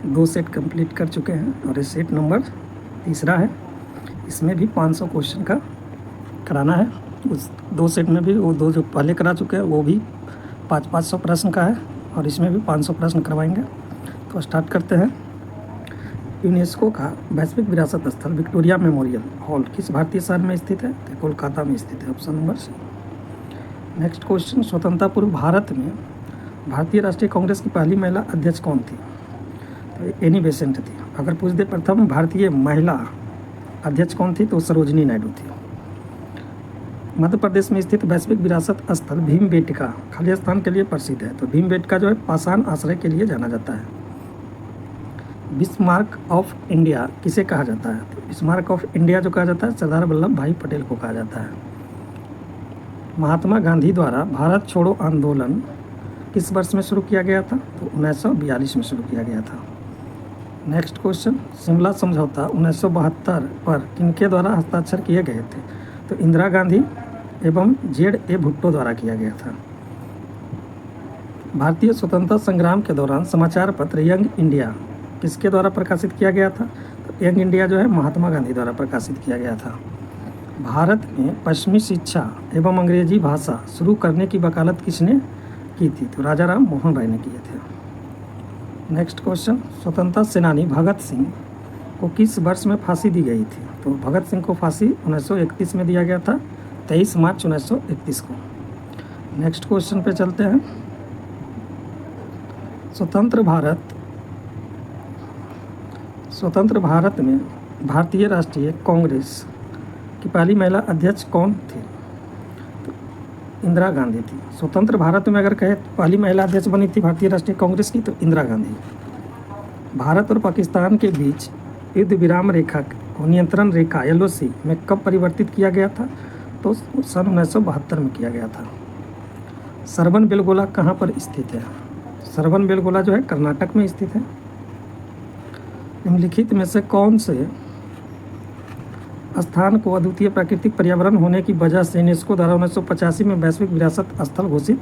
2 set complete कर चुके हैं और ये सेट नंबर तीसरा है। इसमें भी 500 क्वेश्चन का कराना है। उस 2 सेट में भी वो 2 जो पहले करा चुके हैं वो भी 500 प्रश्न का है और इसमें भी 500 प्रश्न करवाएंगे। तो स्टार्ट करते हैं। यूनेस्को का वैश्विक विरासत स्थल विक्टोरिया मेमोरियल हॉल किस भारतीय शहर में स्थित है? तो कोलकाता में स्थित है, option number C. Next question, स्वतंत्रता पूर्व भारत में भारतीय राष्ट्रीय कांग्रेस की पहली महिला अध्यक्ष कौन थी? तो एनी बेसेंट थी। अगर पूछ दे प्रथम भारतीय महिला अध्यक्ष कौन थी तो सरोजिनी नायडू थी। मध्य प्रदेश में स्थित वैश्विक विरासत स्थल भीमबेटका खाली स्थान के लिए प्रसिद्ध है। तो भीमबेटका जो है पाषाण आश्रय के लिए जाना जाता है। बिस्मार्क ऑफ इंडिया किसे कहा जाता है? तो बिस्मार्क ऑफ इंडिया जो कहा जाता है सरदार वल्लभ भाई पटेल को कहा जाता है। महात्मा गांधी द्वारा भारत छोड़ो आंदोलन किस वर्ष में शुरू किया गया था? तो 1942 में शुरू किया गया था। नेक्स्ट क्वेश्चन, शिमला समझौता 1972 पर किनके द्वारा हस्ताक्षर किए गए थे? तो इंदिरा गांधी एवं ZA भुट्टो द्वारा किया गया था। भारतीय स्वतंत्रता संग्राम के दौरान समाचार पत्र यंग इंडिया किसके द्वारा प्रकाशित किया गया था? तो यंग इंडिया जो है महात्मा गांधी द्वारा प्रकाशित किया गया था। भारत में पश्चिमी शिक्षा एवं अंग्रेजी भाषा शुरू करने की वकालत किसने की थी? तो राजा राम मोहन राय ने किए थे। नेक्स्ट क्वेश्चन, स्वतंत्रता सेनानी भगत सिंह को किस वर्ष में फांसी दी गई थी? तो भगत सिंह को फांसी 1931 में दिया गया था, 23 मार्च 1931 को। नेक्स्ट क्वेश्चन पे चलते हैं। स्वतंत्र भारत में भारतीय राष्ट्रीय कांग्रेस की पहली महिला अध्यक्ष कौन थी? तो इंदिरा गांधी थी। स्वतंत्र भारत में अगर कहे पहली महिला अध्यक्ष बनी थी भारतीय राष्ट्रीय कांग्रेस की तो इंदिरा गांधी। भारत और पाकिस्तान के बीच युद्ध विराम रेखा को नियंत्रण रेखा LOC में कब परिवर्तित किया गया था? तो सन 1972 में किया गया था। सरवन बेलगोला कहाँ पर स्थित है? सरवन बेलगोला जो है कर्नाटक में स्थित है। निम्नलिखित में से कौन से स्थान को अद्वितीय प्राकृतिक पर्यावरण होने की वजह से यूनेस्को द्वारा 1985 में वैश्विक विरासत स्थल घोषित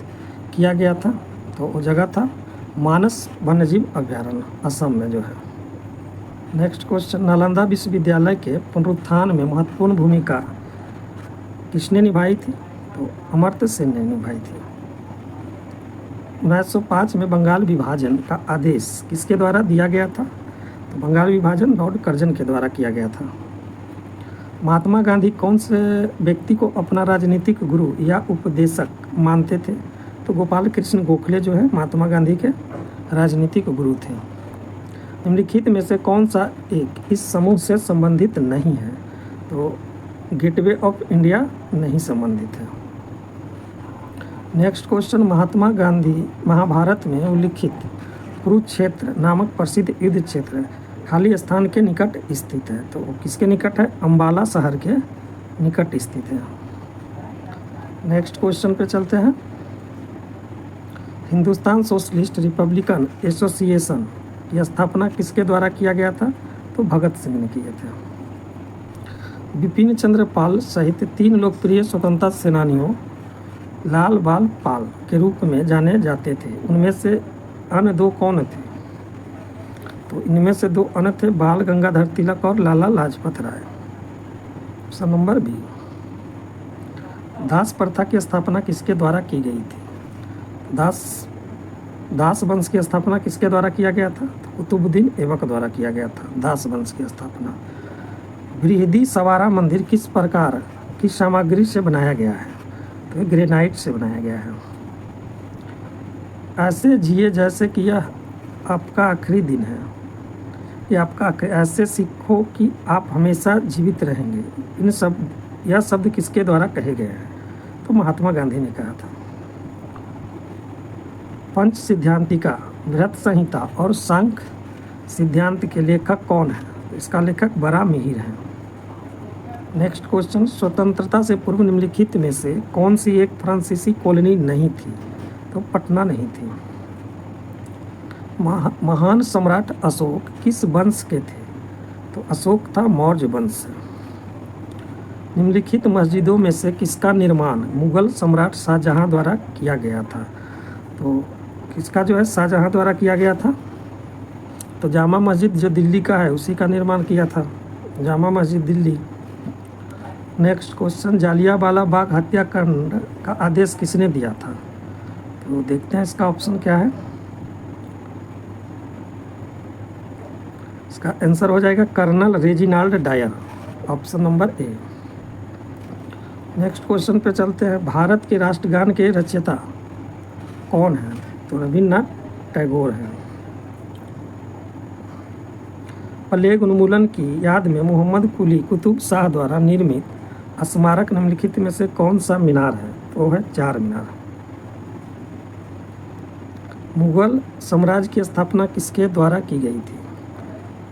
किया गया था? तो वो जगह था मानस वन्यजीव अभ्यारण्य, असम में जो है। नेक्स्ट क्वेश्चन, नालंदा विश्वविद्यालय के पुनरुत्थान में महत्वपूर्ण भूमिका किसने निभाई थी? तो अमर्त्य सेन ने निभाई थी। 1905 में बंगाल विभाजन का आदेश किसके द्वारा दिया गया था? तो बंगाल विभाजन लॉर्ड कर्जन के द्वारा किया गया था। महात्मा गांधी कौन से व्यक्ति को अपना राजनीतिक गुरु या उपदेशक मानते थे? तो गोपाल कृष्ण गोखले जो है महात्मा गांधी के राजनीतिक गुरु थे। निम्नलिखित में से कौन सा एक इस समूह से संबंधित नहीं है? तो गेटवे ऑफ इंडिया नहीं संबंधित है। नेक्स्ट क्वेश्चन, महात्मा गांधी महाभारत में उल्लिखित कुरुक्षेत्र नामक प्रसिद्ध युद्ध क्षेत्र खाली स्थान के निकट स्थित है। तो किसके निकट है? अंबाला शहर के निकट स्थित है। नेक्स्ट क्वेश्चन पे चलते हैं। हिंदुस्तान सोशलिस्ट रिपब्लिकन एसोसिएशन की स्थापना किसके द्वारा किया गया था? तो भगत सिंह ने किए थे। बिपिन चंद्र पाल सहित 3 लोकप्रिय स्वतंत्रता सेनानियों लाल बाल पाल के रूप में जाने जाते थे। उनमें से अन्य 2 कौन थे? तो इनमें से 2 अन्य थे बाल गंगाधर तिलक और Lala Lajpat Rai. Option number B. दास प्रथा की स्थापना किसके द्वारा की गई थी? दास वंश की स्थापना किसके द्वारा किया गया था? तो कुतुबुद्दीन ऐबक द्वारा किया गया था दास वंश की स्थापना। बृहदी सवारा मंदिर किस प्रकार की सामग्री से बनाया गया है? तो ग्रेनाइट से बनाया गया है। ऐसे जिए जैसे कि यह आपका आखिरी दिन है, यह आपका ऐसे सीखो कि आप हमेशा जीवित रहेंगे। यह शब्द किसके द्वारा कहे गए हैं? तो महात्मा गांधी ने कहा था। पंच सिद्धांतिका, बृहत संहिता और सांख्य सिद्धांत के लेखक कौन है? इसका लेखक बड़ा मिहिर है। नेक्स्ट क्वेश्चन, स्वतंत्रता से पूर्व निम्नलिखित में से कौन सी एक फ्रांसीसी कॉलोनी नहीं थी? तो पटना नहीं थी। महान सम्राट अशोक किस वंश के थे? तो अशोक था मौर्य वंश। निम्नलिखित मस्जिदों में से किसका निर्माण मुगल सम्राट शाहजहां द्वारा किया गया था? तो किसका जो है शाहजहां द्वारा किया गया था? तो जामा मस्जिद जो दिल्ली का है उसी का निर्माण किया था, जामा मस्जिद दिल्ली। नेक्स्ट क्वेश्चन, जालियांवाला बाग हत्याकांड का आदेश किसने दिया था? तो देखते हैं इसका ऑप्शन क्या है। इसका आंसर हो जाएगा colonel Reginald Dyer, option number A. Next question पे चलते हैं, भारत के राष्ट्रगान के रचयिता कौन है? तो रविन्द्रनाथ टैगोर हैं। प्लेग उन्मूलन की याद में मोहम्मद कुली कुतुब शाह द्वारा निर्मित स्मारक निम्नलिखित में से कौन सा मीनार है? तो है चार मीनार। मुगल साम्राज्य की स्थापना किसके द्वारा की गई थी?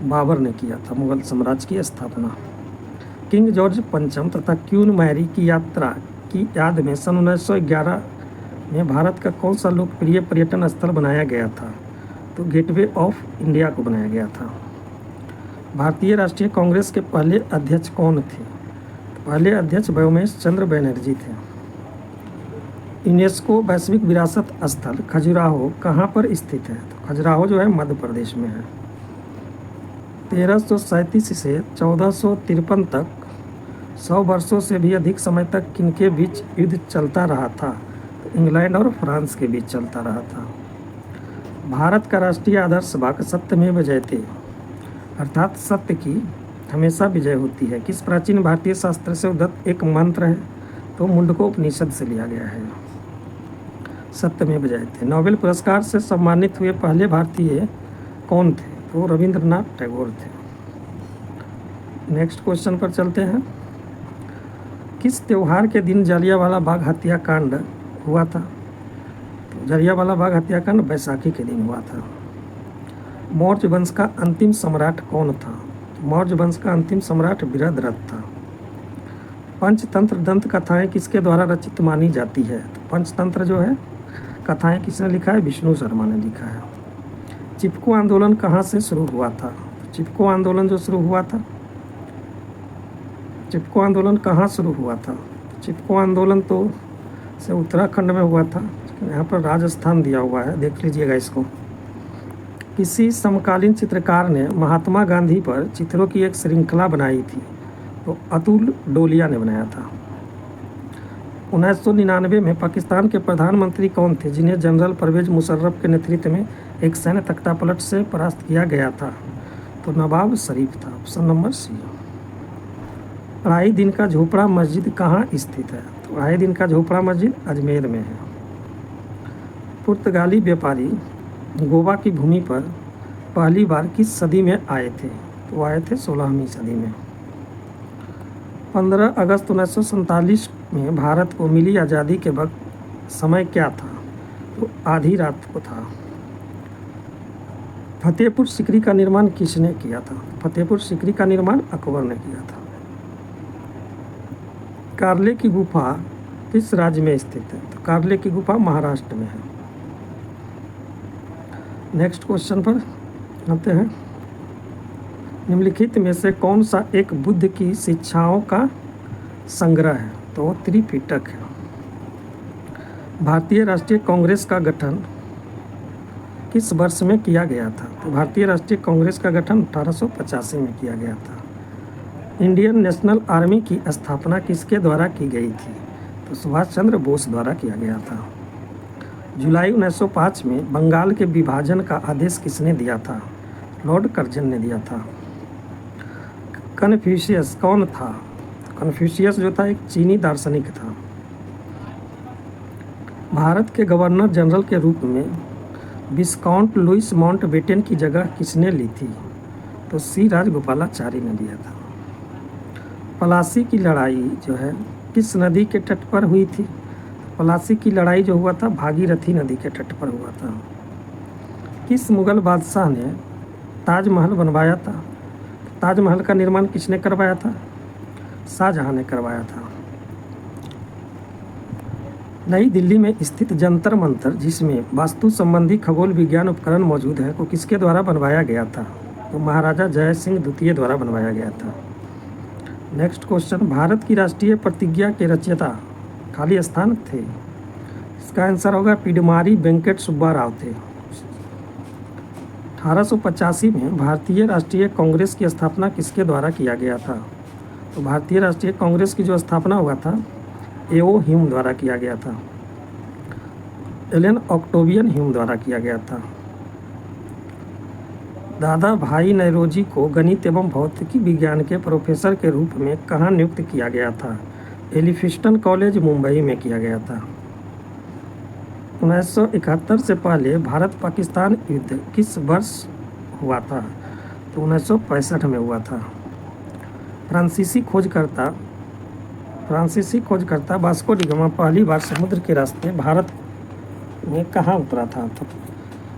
बाबर ने किया था मुगल साम्राज्य की स्थापना। किंग जॉर्ज पंचम तथा क्वीन मैरी की यात्रा की याद में सन 1911 में भारत का कौन सा लोकप्रिय पर्यटन स्थल बनाया गया था? तो गेटवे ऑफ इंडिया को बनाया गया था। भारतीय राष्ट्रीय कांग्रेस के पहले अध्यक्ष कौन थे? तो पहले अध्यक्ष व्योमेश चंद्र बनर्जी थे। यूनेस्को वैश्विक विरासत स्थल खजुराहो कहाँ पर स्थित है? तो खजुराहो जो है मध्य प्रदेश में है। 1337 से 1453 तक 100 वर्षों से भी अधिक समय तक किनके बीच युद्ध चलता रहा था? तो इंग्लैंड और फ्रांस के बीच चलता रहा था। भारत का राष्ट्रीय आदर्श वाक्य सत्यमेव जयते, अर्थात सत्य की हमेशा विजय होती है, किस प्राचीन भारतीय शास्त्र से उद्धृत एक मंत्र है? तो मुंडकोपनिषद से लिया गया है, सत्यमेव जयते। नोबेल पुरस्कार से सम्मानित हुए पहले भारतीय कौन थे? तो रविंद्रनाथ टैगोर थे। नेक्स्ट क्वेश्चन पर चलते हैं, किस त्यौहार के दिन जलियांवाला बाग हत्याकांड हुआ था? तो जलियांवाला बाग हत्याकांड बैसाखी के दिन हुआ था। मौर्य वंश का अंतिम सम्राट कौन था? मौर्य वंश का अंतिम सम्राट बृहद्रथ था। पंचतंत्र दंत कथाएं किसके द्वारा रचित मानी जाती है? तो पंचतंत्र जो है कथाएं किसने लिखा है? विष्णु शर्मा ने लिखा है। चिपको आंदोलन कहाँ से शुरू हुआ था? चिपको आंदोलन जो शुरू हुआ था, चिपको आंदोलन कहाँ शुरू हुआ था? चिपको आंदोलन तो से उत्तराखंड में हुआ था, यहाँ पर राजस्थान दिया हुआ है, देख लीजिएगा इसको। किसी समकालीन चित्रकार ने महात्मा गांधी पर चित्रों की एक श्रृंखला बनाई थी? तो अतुल डोलिया ने बनाया था। 1999 में पाकिस्तान के प्रधानमंत्री कौन थे जिन्हें जनरल परवेज मुशर्रफ के नेतृत्व में एक सैन्य तख्तापलट से परास्त किया गया था? तो नवाब शरीफ था, ऑप्शन नंबर सी। अढ़ाई दिन का झोपड़ा मस्जिद कहाँ स्थित है? तो अढ़ाई दिन का झोपड़ा मस्जिद अजमेर में है। पुर्तगाली व्यापारी गोवा की भूमि पर पहली बार किस सदी में आए थे? तो आए थे 16वीं सदी में। 15 अगस्त 1947 में भारत को मिली आज़ादी के वक्त समय क्या था? तो आधी रात को था। फतेहपुर सीकरी का निर्माण किसने किया था? फतेहपुर सीकरी का निर्माण अकबर ने किया था। कार्ले की गुफा किस राज्य में स्थित है? तो कार्ले की गुफा महाराष्ट्र में है। नेक्स्ट क्वेश्चन पर आते हैं, निम्नलिखित में से कौन सा एक बुद्ध की शिक्षाओं का संग्रह है? तो त्रिपिटक है। भारतीय राष्ट्रीय कांग्रेस का गठन किस वर्ष में किया गया था? तो भारतीय राष्ट्रीय कांग्रेस का गठन 1885 में किया गया था। इंडियन नेशनल आर्मी की स्थापना किसके द्वारा की गई थी? तो सुभाष चंद्र बोस द्वारा किया गया था। जुलाई 1905 में बंगाल के विभाजन का आदेश किसने दिया था? लॉर्ड कर्जन ने दिया था। कन्फ्यूशियस कौन था? कन्फ्यूशियस जो था एक चीनी दार्शनिक था। भारत के गवर्नर जनरल के रूप में विस्काउंट लुइस माउंटबेटन की जगह किसने ली थी? तो सी राजगोपालाचारी ने दिया था। प्लासी की लड़ाई जो है किस नदी के तट पर हुई थी? प्लासी की लड़ाई जो हुआ था भागीरथी नदी के तट पर हुआ था। किस मुगल बादशाह ने ताजमहल बनवाया था? ताजमहल का निर्माण किसने करवाया था? शाहजहां ने करवाया था। नई दिल्ली में स्थित जंतर मंतर जिसमें वास्तु संबंधी खगोल विज्ञान उपकरण मौजूद है, को किसके द्वारा बनवाया गया था? तो महाराजा जय सिंह द्वितीय द्वारा बनवाया गया था। नेक्स्ट क्वेश्चन, भारत की राष्ट्रीय प्रतिज्ञा के रचयिता खाली स्थान थे? इसका आंसर होगा पिडमारी वेंकट सुब्बा राव थे। 1885 में भारतीय राष्ट्रीय कांग्रेस की स्थापना किसके द्वारा किया गया था? तो भारतीय राष्ट्रीय कांग्रेस की जो स्थापना हुआ था एओ ह्यूम द्वारा किया गया था, एलन ऑक्टेवियन ह्यूम द्वारा किया गया था। दादा भाई नौरोजी को गणित एवं भौतिकी विज्ञान के प्रोफेसर के रूप में कहाँ नियुक्त किया गया था? एलिफिंस्टन कॉलेज मुंबई में किया गया था। 1971 से पहले भारत पाकिस्तान युद्ध किस वर्ष हुआ था? तो 1965 में हुआ था। फ्रांसीसी खोजकर्ता वास्को डी गामा पहली बार समुद्र के रास्ते भारत में कहाँ उतरा था? तो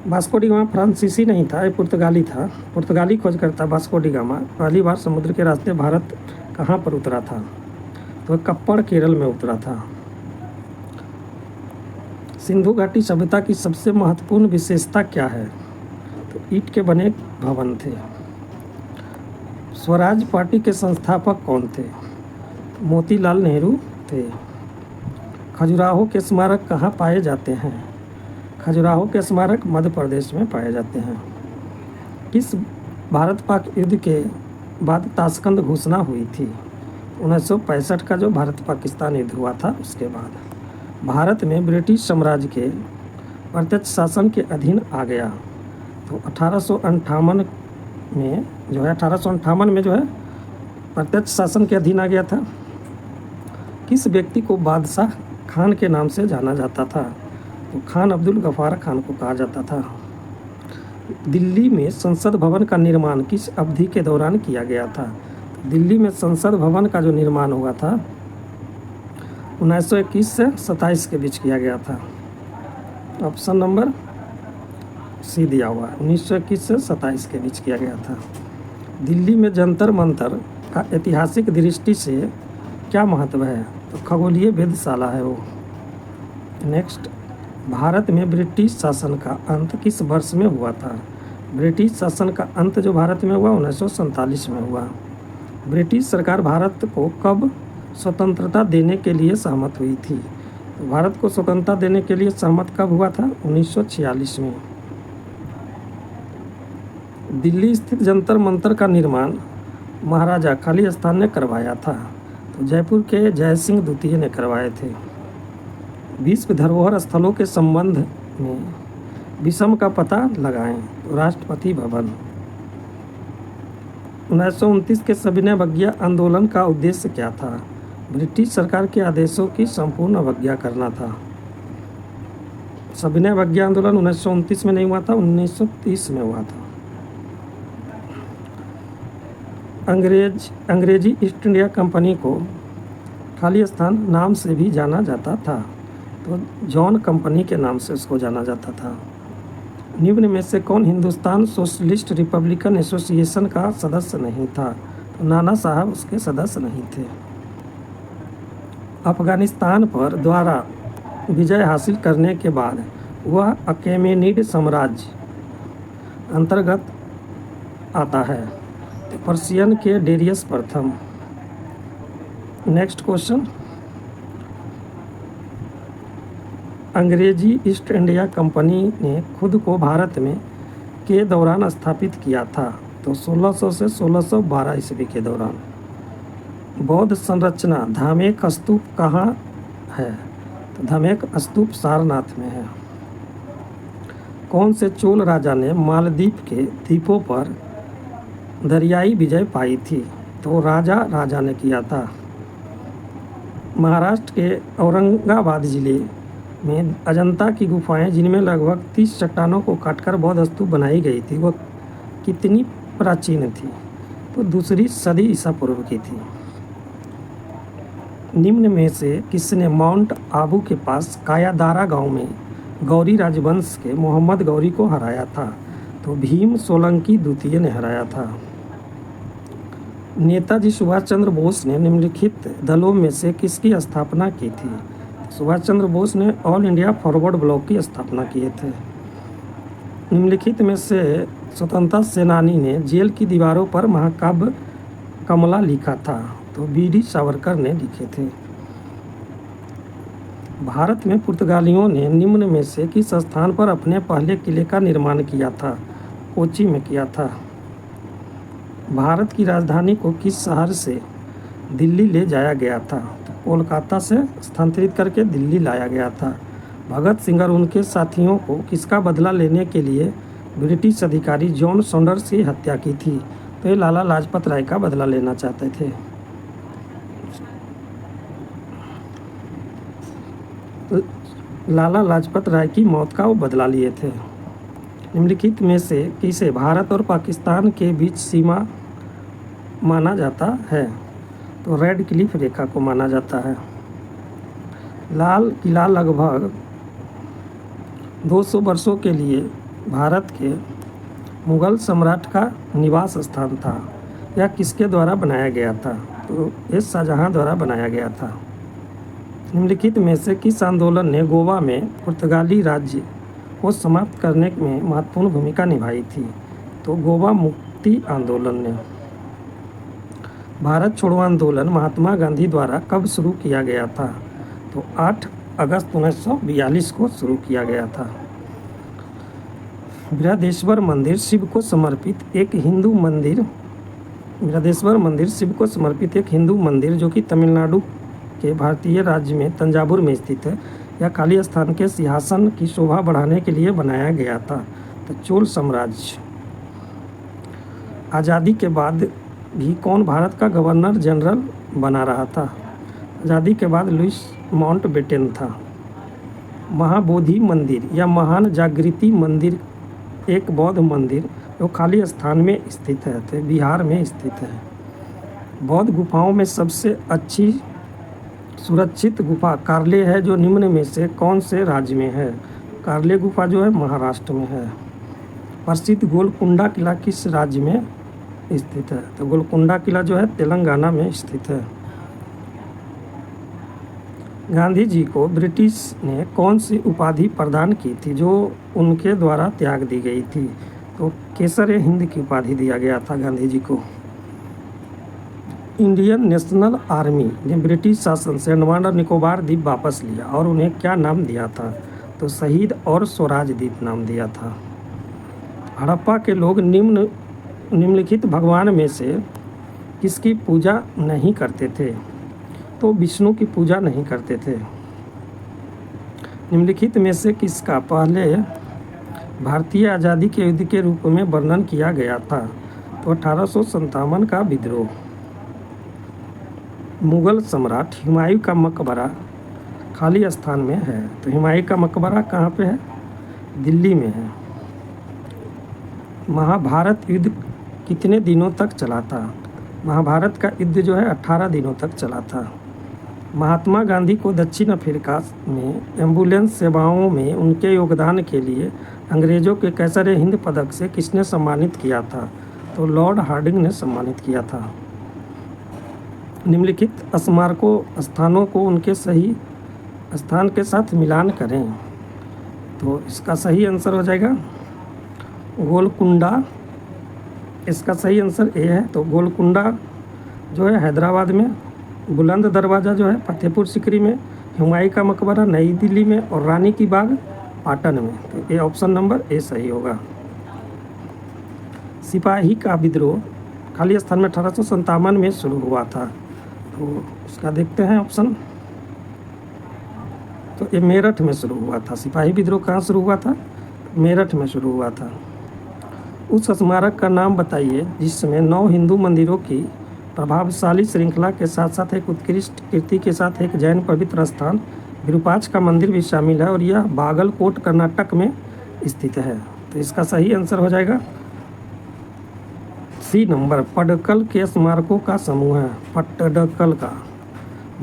वास्को डी गामा फ्रांसीसी नहीं था, ये पुर्तगाली था। पुर्तगाली खोजकर्ता वास्को डी गामा पहली बार समुद्र के रास्ते भारत कहाँ पर उतरा था? तो कप्पड़ केरल में उतरा था। सिंधु घाटी सभ्यता की सबसे महत्वपूर्ण विशेषता क्या है? तो ईंट के बने भवन थे। स्वराज पार्टी के संस्थापक कौन थे? मोतीलाल नेहरू थे। खजुराहो के स्मारक कहाँ पाए जाते हैं? खजुराहो के स्मारक मध्य प्रदेश में पाए जाते हैं। किस भारत पाक युद्ध के बाद ताशकंद घोषणा हुई थी? 1965 का जो भारत पाकिस्तान युद्ध हुआ था उसके बाद भारत में ब्रिटिश साम्राज्य के प्रत्यक्ष शासन के अधीन आ गया। तो 1858 में जो है प्रत्यक्ष शासन के अधीन आ गया था। किस व्यक्ति को बादशाह खान के नाम से जाना जाता था? तो खान अब्दुल गफ्फार खान को कहा जाता था। दिल्ली में संसद भवन का निर्माण किस अवधि के दौरान किया गया था? तो दिल्ली में संसद भवन का जो निर्माण हुआ था 1921 से 27 के बीच किया गया था। ऑप्शन नंबर सी दिया हुआ है, 1921 से 27 के बीच किया गया था। दिल्ली में जंतर मंतर का ऐतिहासिक दृष्टि से क्या महत्व है? तो खगोलीय वेधशाला है वो। नेक्स्ट, भारत में ब्रिटिश शासन का अंत किस वर्ष में हुआ था? ब्रिटिश शासन का अंत जो भारत में हुआ 1947 में हुआ। ब्रिटिश सरकार भारत को कब स्वतंत्रता देने के लिए सहमत हुई थी? तो भारत को स्वतंत्रता देने के लिए सहमत कब हुआ था? 1946 में। दिल्ली स्थित जंतर मंतर का निर्माण महाराजा खालिस्तान ने करवाया था। तो जयपुर के जय सिंह द्वितीय ने करवाए थे। विश्व धरोहर स्थलों के संबंध में विषम का पता लगाएं। तो राष्ट्रपति भवन। 1929 के सविनय अवज्ञा आंदोलन का उद्देश्य क्या था? ब्रिटिश सरकार के आदेशों की संपूर्ण अवज्ञा करना था। सविनय अवज्ञा आंदोलन 1929 में नहीं हुआ था, 1930 में हुआ था। अंग्रेजी ईस्ट इंडिया कंपनी को खालिस्तान नाम से भी जाना जाता था। तो जॉन कंपनी के नाम से उसको जाना जाता था। निम्न में से कौन हिंदुस्तान सोशलिस्ट रिपब्लिकन एसोसिएशन का सदस्य नहीं था? तो नाना साहब उसके सदस्य नहीं थे। अफगानिस्तान पर द्वारा विजय हासिल करने के बाद वह अकेमेनिड साम्राज्य अंतर्गत आता है। पर्शियन के डेरियस प्रथम। नेक्स्ट क्वेश्चन, अंग्रेजी ईस्ट इंडिया कंपनी ने खुद को भारत में के दौरान स्थापित किया था? तो 1600 से 1612 ईस्वी के दौरान। बौद्ध संरचना धामेक स्तूप कहाँ है? तो धामेक स्तूप सारनाथ में है। कौन से चोल राजा ने मालदीव के द्वीपों पर दरियाई विजय पाई थी? तो राजा ने किया था। महाराष्ट्र के औरंगाबाद जिले में अजंता की गुफाएं जिनमें लगभग 30 चट्टानों को काटकर बौद्ध स्तूप बनाई गई थी वह कितनी प्राचीन थी? तो 2री सदी ईसा पूर्व की थी। निम्न में से किसने माउंट आबू के पास कायादारा गांव में गौरी राजवंश के मोहम्मद गौरी को हराया था? तो भीम सोलंकी द्वितीय ने हराया था। नेताजी सुभाष चंद्र बोस ने निम्नलिखित दलों में से किसकी स्थापना की थी? सुभाष चंद्र बोस ने ऑल इंडिया फॉरवर्ड ब्लॉक की स्थापना किए थे। निम्नलिखित में से स्वतंत्रता सेनानी ने जेल की दीवारों पर महाकाव्य कमला लिखा था? तो बीडी सावरकर ने लिखे थे। भारत में पुर्तगालियों ने निम्न में से किस स्थान पर अपने पहले किले का निर्माण किया था? कोच्चि में किया था। भारत की राजधानी को किस शहर से दिल्ली ले जाया गया था? तो कोलकाता से स्थानांतरित करके दिल्ली लाया गया था। भगत सिंह और उनके साथियों को किसका बदला लेने के लिए ब्रिटिश अधिकारी जॉन सॉन्डर्स की हत्या की थी? तो ये लाला लाजपत राय का बदला लेना चाहते थे। लाला लाजपत राय की मौत का वो बदला लिए थे। निम्नलिखित में से किसे भारत और पाकिस्तान के बीच सीमा माना जाता है? तो रेड क्लिफ रेखा को माना जाता है। लाल किला लगभग 200 वर्षों के लिए भारत के मुगल सम्राट का निवास स्थान था। यह किसके द्वारा बनाया गया था? तो ये शाहजहां द्वारा बनाया गया था। निम्नलिखित में से किस आंदोलन ने गोवा में पुर्तगाली राज्य को समाप्त करने में महत्वपूर्ण भूमिका निभाई थी? तो गोवा मुक्ति आंदोलन ने। भारत छोड़ो आंदोलन महात्मा गांधी द्वारा कब शुरू किया गया था? तो 8 अगस्त 1942 को शुरू किया गया था। बृहदेश्वर मंदिर शिव को समर्पित एक हिंदू मंदिर बृहदेश्वर मंदिर शिव को समर्पित एक हिंदू मंदिर जो कि तमिलनाडु के भारतीय राज्य में तंजावुर में स्थित है। यह काली स्थान के सिंहासन की शोभा बढ़ाने के लिए बनाया गया था। तो चोल साम्राज्य। आज़ादी के बाद भी कौन भारत का गवर्नर जनरल बना रहा था? आज़ादी के बाद लुइस माउंटबेटन था। महाबोधि मंदिर या महान जागृति मंदिर एक बौद्ध मंदिर जो खाली स्थान में स्थित है, तो बिहार में स्थित है। बौद्ध गुफाओं में सबसे अच्छी सुरक्षित गुफा कार्ले है जो निम्न में से कौन से राज्य में है? कार्ले गुफा जो है महाराष्ट्र में है। प्रसिद्ध गोलकुंडा किला किस राज्य में स्थित है? तो गोलकुंडा किला जो है तेलंगाना में स्थित है। गांधी जी को ब्रिटिश ने कौन सी उपाधि प्रदान की थी जो उनके द्वारा त्याग दी गई थी? तो केसर हिंद की उपाधि दिया गया था गांधी जी को। इंडियन नेशनल आर्मी ने ब्रिटिश शासन से अंडमान और निकोबार द्वीप वापस लिया और उन्हें क्या नाम दिया था? तो शहीद और स्वराज द्वीप नाम दिया था। हड़प्पा के लोग निम्नलिखित भगवान में से किसकी पूजा नहीं करते थे? तो विष्णु की पूजा नहीं करते थे। निम्नलिखित में से किसका पहले भारतीय आज़ादी के युद्ध के रूप में वर्णन किया गया था? तो 1857 का विद्रोह। मुगल सम्राट हुमायूं का मकबरा खाली स्थान में है। तो हुमायूं का मकबरा कहाँ पे है? दिल्ली में है। महाभारत युद्ध कितने दिनों तक चला था? महाभारत का युद्ध जो है 18 दिनों तक चला था। महात्मा गांधी को दक्षिण अफ्रीका में एम्बुलेंस सेवाओं में उनके योगदान के लिए अंग्रेज़ों के कैसर हिंद पदक से किसने सम्मानित किया था? तो लॉर्ड हार्डिंग ने सम्मानित किया था। निम्नलिखित स्मारकों स्थानों को उनके सही स्थान के साथ मिलान करें। तो इसका सही आंसर हो जाएगा गोलकुंडा। इसका सही आंसर ए है। तो गोलकुंडा जो है हैदराबाद में, बुलंद दरवाज़ा जो है फतेहपुर सिकरी में, हुमायूं का मकबरा नई दिल्ली में और रानी की बाग पाटन में। तो ये ऑप्शन नंबर ए सही होगा। सिपाही का विद्रोह खाली स्थान में 1857 में शुरू हुआ था। तो इसका देखते हैं ऑप्शन। तो ये मेरठ में शुरू हुआ था। सिपाही विद्रोह कहाँ शुरू हुआ था? मेरठ में शुरू हुआ था। उस स्मारक का नाम बताइए जिसमें 9 हिंदू मंदिरों की प्रभावशाली श्रृंखला के साथ साथ एक उत्कृष्ट कीर्ति के साथ एक जैन पवित्र स्थान विरूपाक्ष का मंदिर भी शामिल है और यह बागलकोट कर्नाटक में स्थित है। तो इसका सही आंसर हो जाएगा सी नंबर। पड्डकल के स्मारकों का समूह है। पट्टडकल का।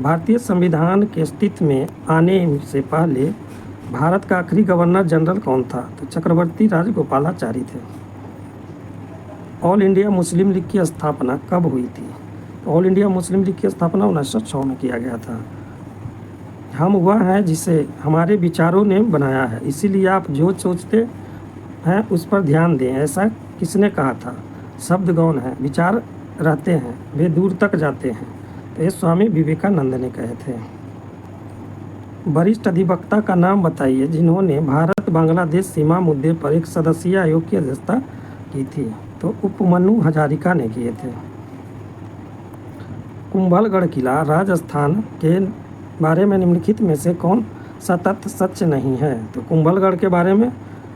भारतीय संविधान के अस्तित्व में आने से पहले भारत का आखिरी गवर्नर जनरल कौन था? तो चक्रवर्ती राजगोपालाचारी थे। ऑल इंडिया मुस्लिम लीग की स्थापना कब हुई थी? ऑल इंडिया मुस्लिम लीग की स्थापना 1906 में किया गया था। हम वह हैं जिसे हमारे विचारों ने बनाया है, इसीलिए आप जो सोचते हैं उस पर ध्यान दें। ऐसा किसने कहा था? शब्द गौण है, विचार रहते हैं, वे दूर तक जाते हैं। तो ये स्वामी विवेकानंद ने कहे थे। वरिष्ठ अधिवक्ता का नाम बताइए जिन्होंने भारत बांग्लादेश सीमा मुद्दे पर एक सदस्यीय आयोग की अध्यक्षता की थी? तो उपमन्यु हजारिका ने किए थे। कुंभलगढ़ किला राजस्थान के बारे में निम्नलिखित में से कौन सा तथ्य सच नहीं है? तो कुंभलगढ़ के बारे में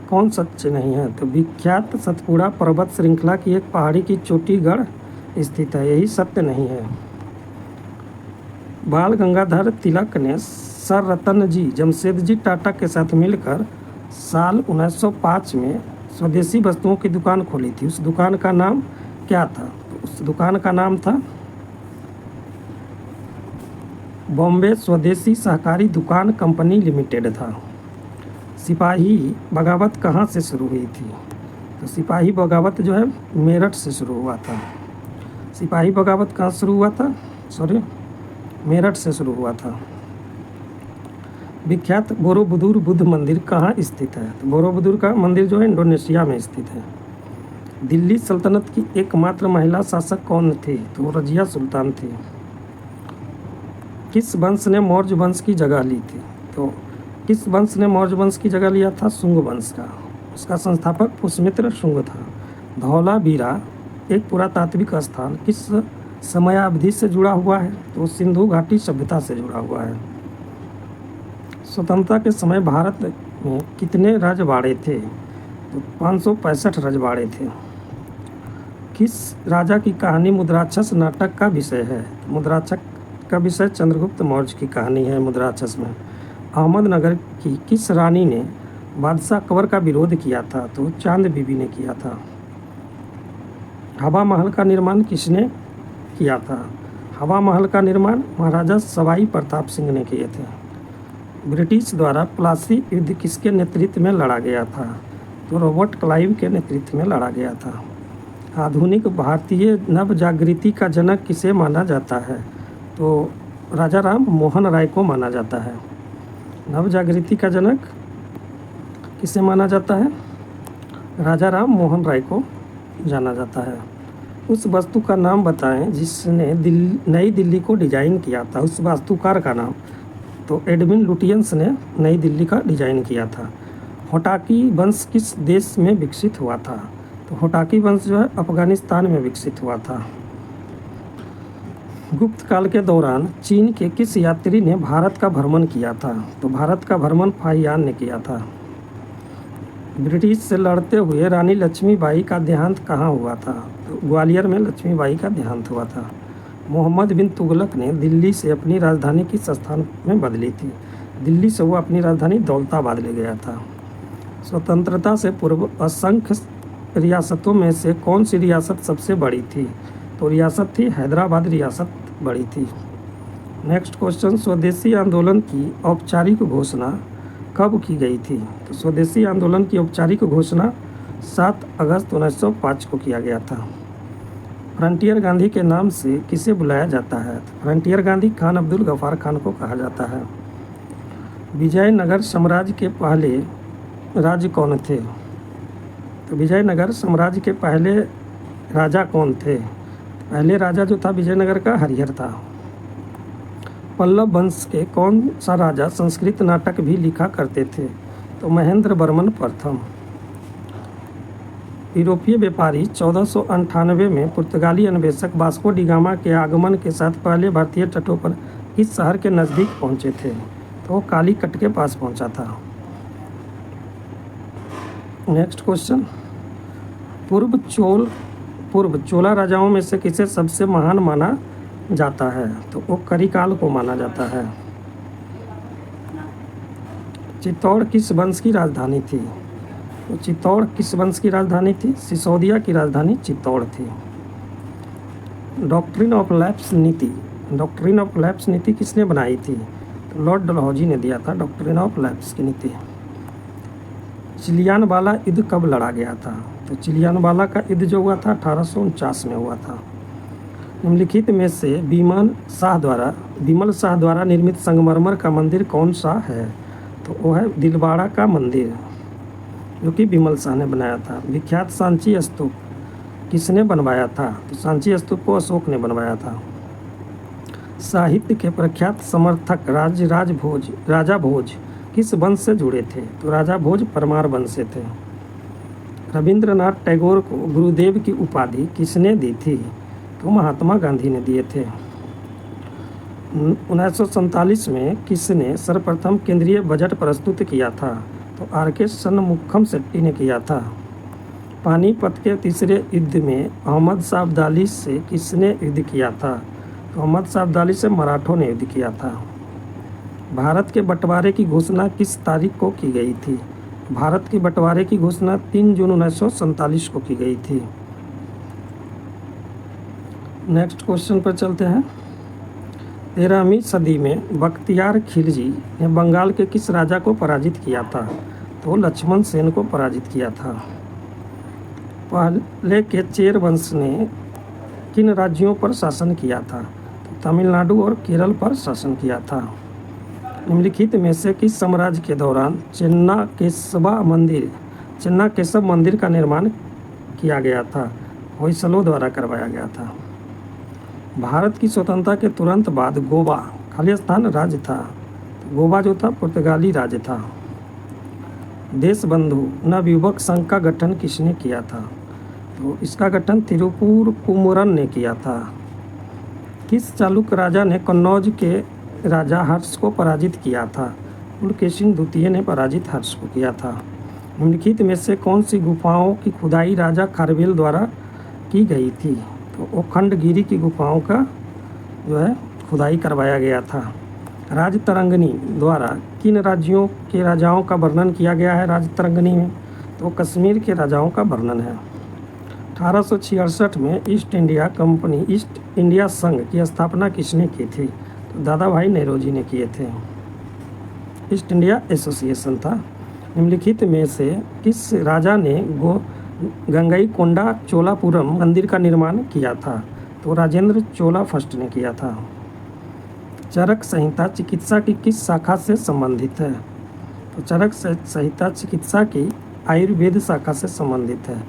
कौन सच नहीं है? तो विख्यात सतपुड़ा पर्वत श्रृंखला की एक पहाड़ी की चोटी गढ़ स्थित है, यही सत्य नहीं है। बाल गंगाधर तिलक ने सर रतन जी जमशेद जी टाटा के साथ मिलकर साल 1905 में स्वदेशी वस्तुओं की दुकान खोली थी। उस दुकान का नाम क्या था? तो उस दुकान का नाम था बॉम्बे स्वदेशी सहकारी दुकान कंपनी लिमिटेड था। सिपाही बगावत कहाँ से शुरू हुई थी? तो सिपाही बगावत जो है मेरठ से शुरू हुआ था। सिपाही बगावत कहाँ शुरू हुआ था? मेरठ से शुरू हुआ था। विख्यात बोरोबुदुर बुद्ध मंदिर कहाँ स्थित है? तो बोरोबुदुर का मंदिर जो है इंडोनेशिया में स्थित है। दिल्ली सल्तनत की एकमात्र महिला शासक कौन थी? तो रजिया सुल्तान थी। किस वंश ने मौर्य वंश की जगह ली थी? तो किस वंश ने मौर्य वंश की जगह लिया था? शुंग वंश का। उसका संस्थापक पुष्यमित्र शुंग था। धौलावीरा एक पुरातात्विक स्थान किस समयावधि से जुड़ा हुआ है? तो सिंधु घाटी सभ्यता से जुड़ा हुआ है। स्वतंत्रता के समय भारत में कितने रजवाड़े थे? तो 565 रजवाड़े थे। किस राजा की कहानी मुद्राक्षस नाटक का विषय है? मुद्राक्षस का विषय चंद्रगुप्त मौर्य की कहानी है मुद्राक्षस में। अहमदनगर की किस रानी ने बादशाह अकबर का विरोध किया था? तो चांद बीबी ने किया था। हवा महल का निर्माण किसने किया था? हवा महल का निर्माण महाराजा सवाई प्रताप सिंह ने किए थे। ब्रिटिश द्वारा प्लासी युद्ध किसके नेतृत्व में लड़ा गया था? तो रॉबर्ट क्लाइव के नेतृत्व में लड़ा गया था। आधुनिक भारतीय नवजागृति का जनक किसे माना जाता है? तो राजा राम मोहन राय को माना जाता है। नवजागृति का जनक किसे माना जाता है? राजा राम मोहन राय को जाना जाता है। उस वस्तु का नाम बताएं जिसने नई दिल्ली को डिजाइन किया था। उस वास्तुकार का नाम? तो एडविन लुटियंस ने नई दिल्ली का डिजाइन किया था। होटाकी वंश किस देश में विकसित हुआ था? तो होटाकी वंश जो है अफगानिस्तान में विकसित हुआ था। गुप्त काल के दौरान चीन के किस यात्री ने भारत का भ्रमण किया था? तो भारत का भ्रमण फाहियान ने किया था। ब्रिटिश से लड़ते हुए रानी लक्ष्मीबाई का देहांत कहाँ हुआ था? तो ग्वालियर में लक्ष्मीबाई का देहांत हुआ था। मोहम्मद बिन तुगलक ने दिल्ली से अपनी राजधानी किस स्थान में बदली थी? दिल्ली से वो अपनी राजधानी दौलताबाद ले गया था। स्वतंत्रता से पूर्व असंख्य रियासतों में से कौन सी रियासत सबसे बड़ी थी? तो रियासत थी हैदराबाद रियासत बड़ी थी। नेक्स्ट क्वेश्चन, स्वदेशी आंदोलन की औपचारिक घोषणा कब की गई थी? तो स्वदेशी आंदोलन की औपचारिक घोषणा 7 अगस्त 1905 को किया गया था। फ्रंटियर गांधी के नाम से किसे बुलाया जाता है? तो फ्रंटियर गांधी खान अब्दुल गफ्फार खान को कहा जाता है। विजयनगर साम्राज्य के पहले राज्य कौन थे? तो विजयनगर साम्राज्य के पहले राजा कौन थे? पहले राजा जो था विजयनगर का हरिहर था। पल्लव वंश के कौन सा राजा संस्कृत नाटक भी लिखा करते थे? तो महेंद्र वर्मन प्रथम। यूरोपीय व्यापारी 1498 में पुर्तगाली अन्वेषक वास्को डी गामा के आगमन के साथ पहले भारतीय तटों पर किस शहर के नज़दीक पहुंचे थे? तो वो कालीकट के पास पहुंचा था। नेक्स्ट क्वेश्चन, पूर्व चोला राजाओं में से किसे सबसे महान माना जाता है? तो वो करिकाल को माना जाता है। चित्तौड़ किस वंश की राजधानी थी? तो चित्तौड़ किस वंश की राजधानी थी? सिसोदिया की राजधानी चित्तौड़ थी। डॉक्ट्रिन ऑफ लैप्स नीति किसने बनाई थी? तो लॉर्ड डलहौजी ने दिया था डॉक्ट्रिन ऑफ लैप्स की नीति। चिलियानवाला युद्ध कब लड़ा गया था? तो चिलियानवाला का युद्ध जो हुआ था 1849 में हुआ था। निम्नलिखित में से विमल शाह द्वारा निर्मित संगमरमर का मंदिर कौन सा है? तो वो है दिलवाड़ा का मंदिर, जो कि विमल शाह ने बनाया था। विख्यात सांची स्तूप किसने बनवाया था? तो सांची स्तूप को अशोक ने बनवाया था। साहित्य के प्रख्यात समर्थक राजा भोज किस वंश से जुड़े थे? तो राजा भोज परमार वंश से थे। रविंद्रनाथ टैगोर को गुरुदेव की उपाधि किसने दी थी? तो महात्मा गांधी ने दिए थे। 1947 में किसने सर्वप्रथम केंद्रीय बजट प्रस्तुत किया था? तो आर.के. शनमुखम शेट्टी ने किया था। पानीपत के तीसरे युद्ध में अहमद शाह अब्दाली से किसने युद्ध किया था? तो अहमद शाह अब्दाली से मराठों ने युद्ध किया था। भारत के बंटवारे की घोषणा किस तारीख को की गई थी? भारत के बंटवारे की घोषणा 3 जून 1947 को की गई थी। नेक्स्ट क्वेश्चन पर चलते हैं। 13वीं सदी में बख्तियार खिलजी ने बंगाल के किस राजा को पराजित किया था? तो लक्ष्मण सेन को पराजित किया था। पहले के चेर वंश ने किन राज्यों पर शासन किया था? तो तमिलनाडु और केरल पर शासन किया था। निम्नलिखित में से किस साम्राज्य के दौरान चेन्ना केशव मंदिर का निर्माण किया गया था? होयसलों द्वारा करवाया गया था। भारत की स्वतंत्रता के तुरंत बाद गोवा खालिस्तान राज्य था। तो गोवा जो था पुर्तगाली राज्य था। देशबंधु नवयुवक संघ का गठन किसने किया था? तो इसका गठन तिरुपुर कुमरन ने किया था। किस चालुक्य राजा ने कन्नौज के राजा हर्ष को पराजित किया था? पुलकेशिन द्वितीय ने पराजित हर्ष को किया था। निम्नलिखित में से कौन सी गुफाओं की खुदाई राजा खारवेल द्वारा की गई थी? तो ओखंडगिरी की गुफाओं का जो है खुदाई करवाया गया था। राजतरंगिणी द्वारा किन राज्यों के राजाओं का वर्णन किया गया है? राजतरंगिणी में तो कश्मीर के राजाओं का वर्णन है। 1866 में ईस्ट इंडिया संघ की स्थापना किसने की थी? तो दादा भाई नेहरूजी ने किए थे। ईस्ट इंडिया एसोसिएशन था। निम्नलिखित में से किस राजा ने गंगईकोंडा चोलापुरम मंदिर का निर्माण किया था? तो राजेंद्र चोला फर्स्ट ने किया था। चरक संहिता चिकित्सा की किस शाखा से संबंधित है? तो चरक संहिता चिकित्सा की आयुर्वेद शाखा से संबंधित है।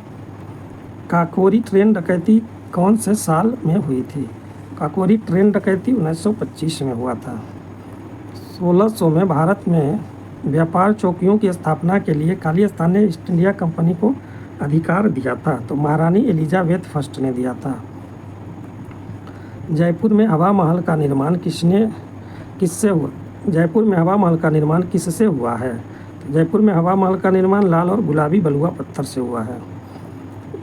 काकोरी ट्रेन डकैती कौन से साल में हुई थी? काकोरी ट्रेन डकैती 1925 में हुआ था। 1600 में भारत में व्यापार चौकियों की स्थापना के लिए खालिस्तान ने ईस्ट इंडिया कंपनी को अधिकार दिया था। तो महारानी एलिजाबेथ फर्स्ट ने दिया था। जयपुर में हवा महल का निर्माण किससे हुआ? जयपुर में हवा महल का निर्माण किससे हुआ है? तो जयपुर में हवा महल का निर्माण लाल और गुलाबी बलुआ पत्थर से हुआ है।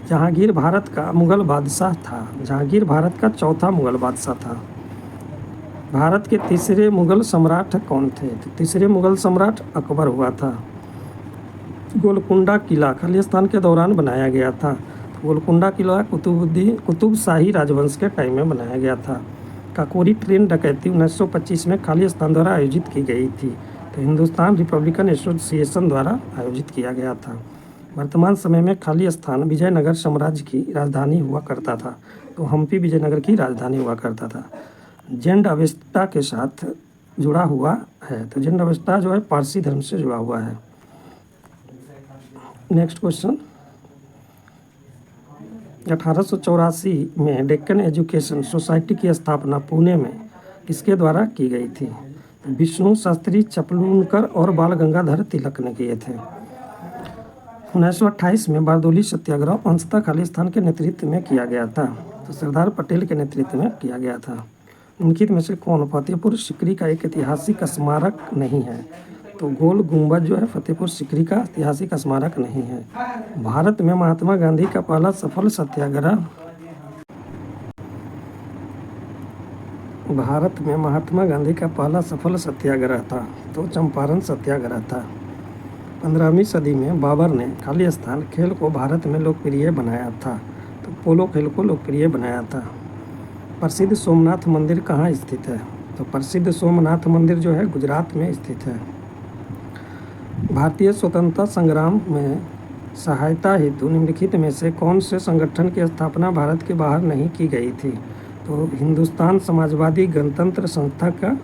जहांगीर भारत का मुगल बादशाह था। जहांगीर भारत का चौथा मुगल बादशाह था। भारत के तीसरे मुगल सम्राट कौन थे? तो तीसरे मुगल सम्राट अकबर हुआ था। गोलकुंडा किला खालिस्तान के दौरान बनाया गया था। गोलकुंडा किला कुतुब शाही राजवंश के टाइम में बनाया गया था। काकोरी ट्रेन डकैती 1925 में खालिस्तान द्वारा आयोजित की गई थी। तो हिंदुस्तान रिपब्लिकन एसोसिएशन द्वारा आयोजित किया गया था। वर्तमान समय में खालिस्तान विजयनगर साम्राज्य की राजधानी हुआ करता था। तो हम्पी विजयनगर की राजधानी हुआ करता था। जेंड अवेस्टा के साथ जुड़ा हुआ है। तो जेंड अवेस्टा जो है पारसी धर्म से जुड़ा हुआ है। Next question. 1884 में डेक्कन एजुकेशन सोसाइटी की स्थापना पुणे में किसके द्वारा की गई थी? विष्णु शास्त्री चपलूनकर और बाल गंगाधर तिलक ने किए थे। 1928 में बारदोली सत्याग्रह अंशतः खालिस्तान के नेतृत्व में किया गया था। तो सरदार पटेल के नेतृत्व में किया गया था। निम्नलिखित में से कौन फतेहपुर सीकरी का एक ऐतिहासिक स्मारक नहीं है? तो गोल गुंबद जो है फतेहपुर सीकरी का ऐतिहासिक स्मारक नहीं है। भारत में महात्मा गांधी का पहला सफल सत्याग्रह था। तो चंपारण सत्याग्रह था। 15वीं सदी में बाबर ने खालिस्तान खेल को भारत में लोकप्रिय बनाया था। तो पोलो खेल को लोकप्रिय बनाया था। प्रसिद्ध सोमनाथ मंदिर कहाँ स्थित है? तो प्रसिद्ध सोमनाथ मंदिर जो है गुजरात में स्थित है। भारतीय स्वतंत्रता संग्राम में सहायता हेतु निम्नलिखित में से कौन से संगठन की स्थापना भारत के बाहर नहीं की गई थी? तो हिंदुस्तान समाजवादी गणतंत्र संस्था का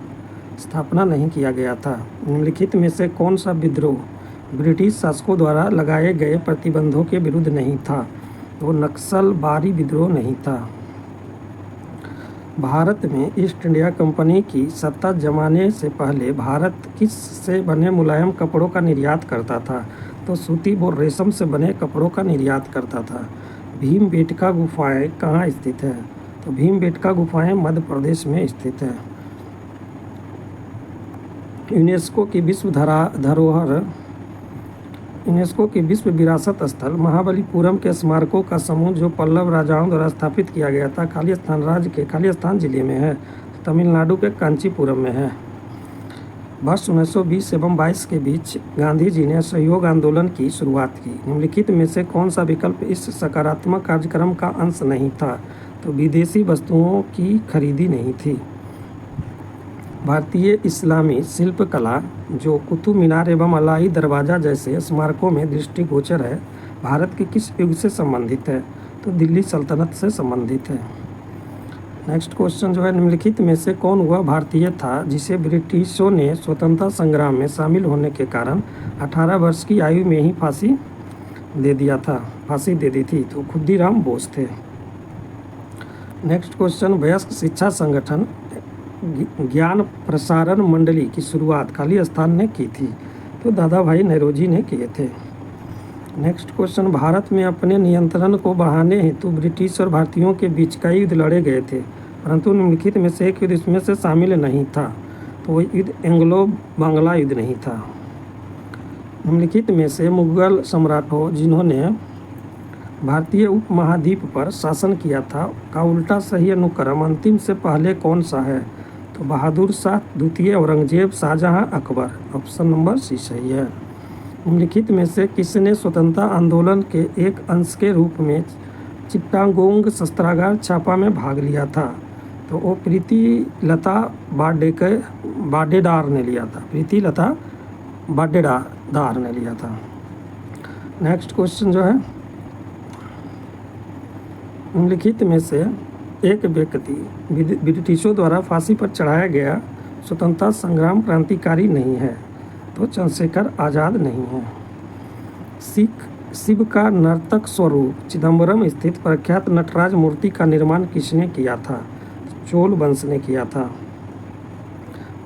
स्थापना नहीं किया गया था। निम्नलिखित में से कौन सा विद्रोह ब्रिटिश शासकों द्वारा लगाए गए प्रतिबंधों के विरुद्ध नहीं था? तो नक्सलबारी विद्रोह नहीं था। भारत में ईस्ट इंडिया कंपनी की सत्ता जमाने से पहले भारत किस से बने मुलायम कपड़ों का निर्यात करता था? तो सूती व रेशम से बने कपड़ों का निर्यात करता था। भीमबेटका गुफाएं कहाँ स्थित है? तो भीमबेटका गुफाएं मध्य प्रदेश में स्थित है। यूनेस्को की विश्व विरासत स्थल महाबलीपुरम के स्मारकों का समूह जो पल्लव राजाओं द्वारा स्थापित किया गया था खालिस्तान राज्य के खालिस्तान जिले में है, तमिलनाडु के कांचीपुरम में है। वर्ष 1920 एवं 22 के बीच गांधी जी ने सहयोग आंदोलन की शुरुआत की। निम्नलिखित में से कौन सा विकल्प इस सकारात्मक कार्यक्रम का अंश नहीं था? तो विदेशी वस्तुओं की खरीदी नहीं थी। भारतीय इस्लामी शिल्पकला जो कुतुब मीनार एवं अलाई दरवाज़ा जैसे स्मारकों में दृष्टिगोचर है, भारत के किस युग से संबंधित है? तो दिल्ली सल्तनत से संबंधित है। नेक्स्ट क्वेश्चन जो है, निम्नलिखित में से कौन वह भारतीय था जिसे ब्रिटिशों ने स्वतंत्रता संग्राम में शामिल होने के कारण 18 वर्ष की आयु में ही फांसी दे दी थी? तो खुदीराम बोस थे। नेक्स्ट क्वेश्चन, वयस्क शिक्षा संगठन ज्ञान प्रसारण मंडली की शुरुआत खालिस्तान ने की थी? तो दादा भाई नौरोजी ने किए थे। नेक्स्ट क्वेश्चन, भारत में अपने नियंत्रण को बढ़ाने हेतु ब्रिटिश और भारतीयों के बीच कई युद्ध लड़े गए थे, परंतु निम्नलिखित में से एक युद्ध इसमें से शामिल नहीं था। तो वह युद्ध एंग्लो बांग्ला युद्ध नहीं था। निम्नलिखित में से मुगल सम्राटों जिन्होंने भारतीय उपमहाद्वीप पर शासन किया था का उल्टा सही अनुक्रम अंतिम से पहले कौन सा है? तो बहादुर शाह द्वितीय, Aurangzeb, Shahjahan, Akbar. Option number C सही है। निम्नलिखित में से किसने स्वतंत्रता आंदोलन के एक अंश के रूप में चिट्टागोंग शस्त्रागार छापा में भाग लिया था? तो वो प्रीतिलता बाडेदार ने लिया था। प्रीतिलता बाडेदार ने लिया था। नेक्स्ट क्वेश्चन जो है, निम्नलिखित में से एक व्यक्ति ब्रिटिशों द्वारा फांसी पर चढ़ाया गया स्वतंत्रता संग्राम क्रांतिकारी नहीं है? तो चंद्रशेखर आज़ाद नहीं है। शिव का नर्तक स्वरूप चिदम्बरम स्थित प्रख्यात नटराज मूर्ति का निर्माण किसने किया था? चोल वंश ने किया था।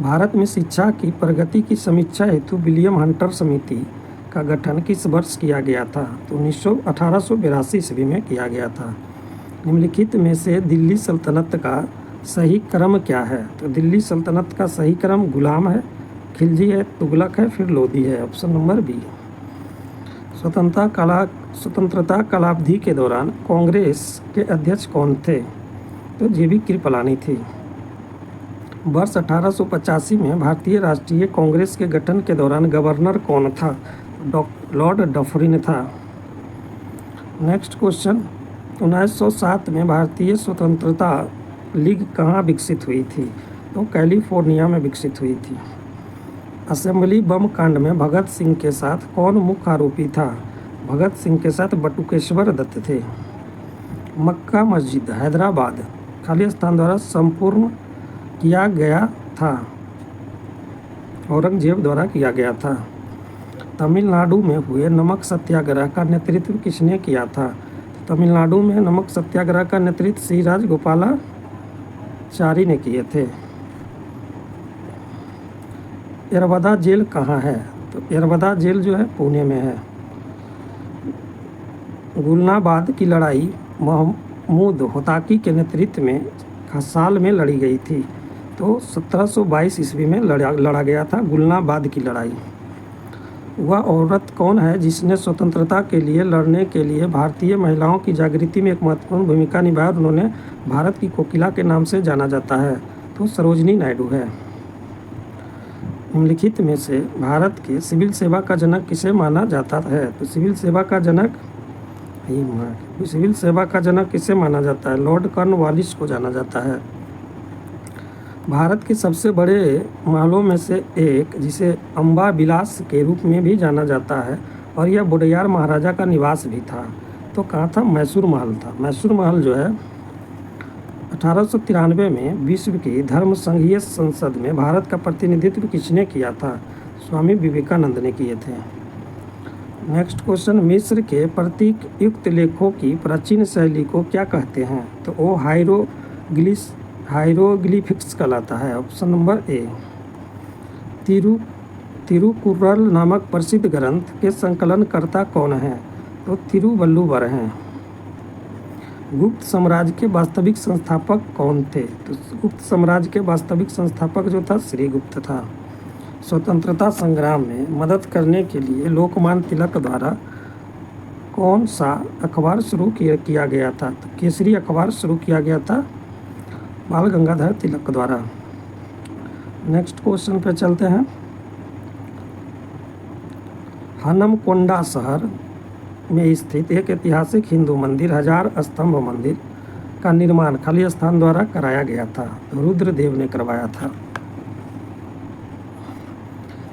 भारत में शिक्षा की प्रगति की समीक्षा हेतु विलियम हंटर समिति का गठन किस वर्ष किया गया था? तो 1882 ईस्वी में किया गया था। निम्नलिखित में से दिल्ली सल्तनत का सही क्रम क्या है? तो दिल्ली सल्तनत का सही क्रम गुलाम है, खिलजी है, तुगलक है, फिर लोधी है। Option number B. स्वतंत्रता कालावधि के दौरान कांग्रेस के अध्यक्ष कौन थे? तो जेबी कृपलानी थी। वर्ष 1885 में भारतीय राष्ट्रीय कांग्रेस के गठन के दौरान गवर्नर कौन था? लॉर्ड डफरिन था। नेक्स्ट क्वेश्चन, 1907 में भारतीय स्वतंत्रता लीग कहाँ विकसित हुई थी? तो कैलिफोर्निया में विकसित हुई थी। असेंबली बम कांड में भगत सिंह के साथ कौन मुख्य आरोपी था? भगत सिंह के साथ बटुकेश्वर दत्त थे। मक्का मस्जिद हैदराबाद खालिस्तान द्वारा संपूर्ण किया गया था, औरंगजेब द्वारा किया गया था। तमिलनाडु में हुए नमक सत्याग्रह का नेतृत्व किसने किया था? तमिलनाडु में नमक सत्याग्रह का नेतृत्व श्री राजगोपालाचारी ने किए थे। यरवदा जेल कहाँ है? तो यरवदा जेल जो है पुणे में है। गुलनाबाद की लड़ाई महमूद होताकी के नेतृत्व में साल में लड़ी गई थी। तो 1722 ईस्वी में लड़ा गया था गुलनाबाद की लड़ाई। वह औरत कौन है जिसने स्वतंत्रता के लिए लड़ने के लिए भारतीय महिलाओं की जागृति में एक महत्वपूर्ण भूमिका निभाई और उन्होंने भारत की कोकिला के नाम से जाना जाता है? तो सरोजनी नायडू है। निम्नलिखित में से भारत के सिविल सेवा का जनक किसे माना जाता है? तो सिविल सेवा का जनक किसे माना जाता है? लॉर्ड कॉर्नवालिस को जाना जाता है। भारत के सबसे बड़े महलों में से एक जिसे अम्बा विलास के रूप में भी जाना जाता है और यह वोडेयार महाराजा का निवास भी था, तो कहाँ था? मैसूर महल था। मैसूर महल जो है 1893 में विश्व की धर्म संघीय संसद में भारत का प्रतिनिधित्व किसने किया था? स्वामी विवेकानंद ने किए थे। नेक्स्ट क्वेश्चन, मिस्र के प्रतीक युक्त लेखों की प्राचीन शैली को क्या कहते हैं? तो वो हाइरोग्लिफिक्स कहलाता है। ऑप्शन नंबर ए। तिरुकुरल नामक प्रसिद्ध ग्रंथ के संकलनकर्ता कौन हैं? तो तिरुवल्लुवर हैं। गुप्त साम्राज्य के वास्तविक संस्थापक कौन थे? तो गुप्त साम्राज्य के वास्तविक संस्थापक जो था श्रीगुप्त था। स्वतंत्रता संग्राम में मदद करने के लिए लोकमान्य तिलक द्वारा कौन सा अखबार शुरू किया गया था? तो केसरी अखबार शुरू किया गया था बाल गंगाधर तिलक द्वारा। नेक्स्ट क्वेश्चन पे चलते हैं। हनमकोंडा शहर में स्थित एक ऐतिहासिक हिंदू मंदिर हजार स्तंभ मंदिर का निर्माण खालिस्तान द्वारा कराया गया था। रुद्रदेव ने करवाया था।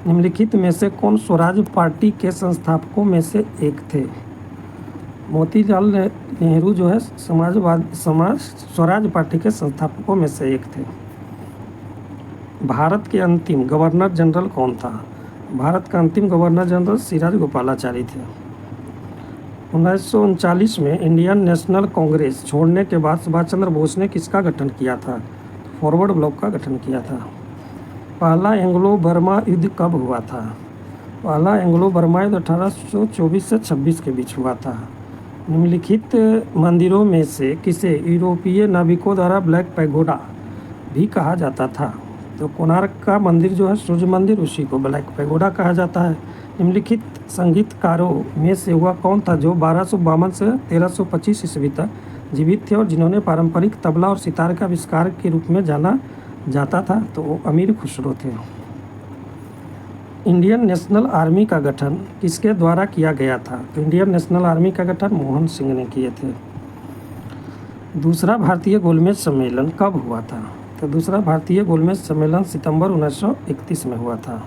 निम्नलिखित में से कौन स्वराज पार्टी के संस्थापकों में से एक थे? मोतीलाल नेहरू जो है स्वराज पार्टी के संस्थापकों में से एक थे। भारत के अंतिम गवर्नर जनरल कौन था? भारत का अंतिम गवर्नर जनरल सी राजगोपालाचारी थे। 1939 में इंडियन नेशनल कांग्रेस छोड़ने के बाद सुभाष चंद्र बोस ने किसका गठन किया था? फॉरवर्ड ब्लॉक का गठन किया था। पहला एंग्लो बर्मा युद्ध कब हुआ था? पहला एंग्लो बर्मा युद्ध 1824 से 26 के बीच हुआ था। निम्नलिखित मंदिरों में से किसे यूरोपीय नाविकों द्वारा ब्लैक पैगोडा भी कहा जाता था? तो कोणार्क का मंदिर जो है सूर्य मंदिर, उसी को ब्लैक पैगोडा कहा जाता है। निम्नलिखित संगीतकारों में से वह कौन था जो 1252 से 1325 ईस्वी तक जीवित थे और जिन्होंने पारंपरिक तबला और सितार का आविष्कार के रूप में जाना जाता था? तो वो अमीर खुसरो थे। इंडियन नेशनल आर्मी का गठन किसके द्वारा किया गया था? तो इंडियन नेशनल आर्मी का गठन मोहन सिंह ने किए थे। दूसरा भारतीय गोलमेज सम्मेलन कब हुआ था? तो दूसरा भारतीय गोलमेज सम्मेलन सितंबर 1931 में हुआ था।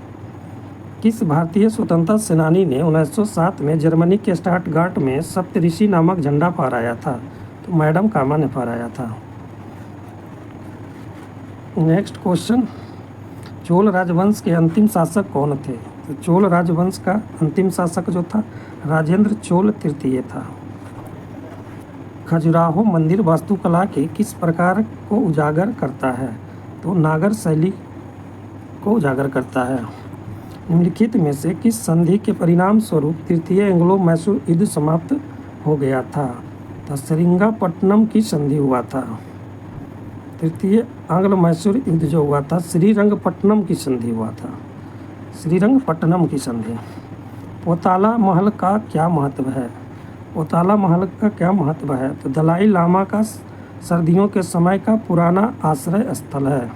किस भारतीय स्वतंत्रता सेनानी ने 1907 में जर्मनी के स्टटगार्ट में सप्तऋषि नामक झंडा फहराया था? तो मैडम कामा ने फहराया था। नेक्स्ट क्वेश्चन, चोल राजवंश के अंतिम शासक कौन थे? तो चोल राजवंश का अंतिम शासक जो था राजेंद्र चोल तृतीय था। खजुराहो मंदिर वास्तुकला के किस प्रकार को उजागर करता है? तो नागर शैली को उजागर करता है। निम्नलिखित में से किस संधि के परिणाम स्वरूप तृतीय एंग्लो मैसूर युद्ध समाप्त हो गया था? तो श्रीरंगपट्टनम की संधि हुआ था। तृतीय आंग्ल मैसूर युद्ध जो हुआ था श्रीरंगपट्टनम की संधि हुआ था। श्रीरंगपट्टनम की संधि। पोताला महल का क्या महत्व है? पोताला महल का क्या महत्व है? तो दलाई लामा का सर्दियों के समय का पुराना आश्रय स्थल है।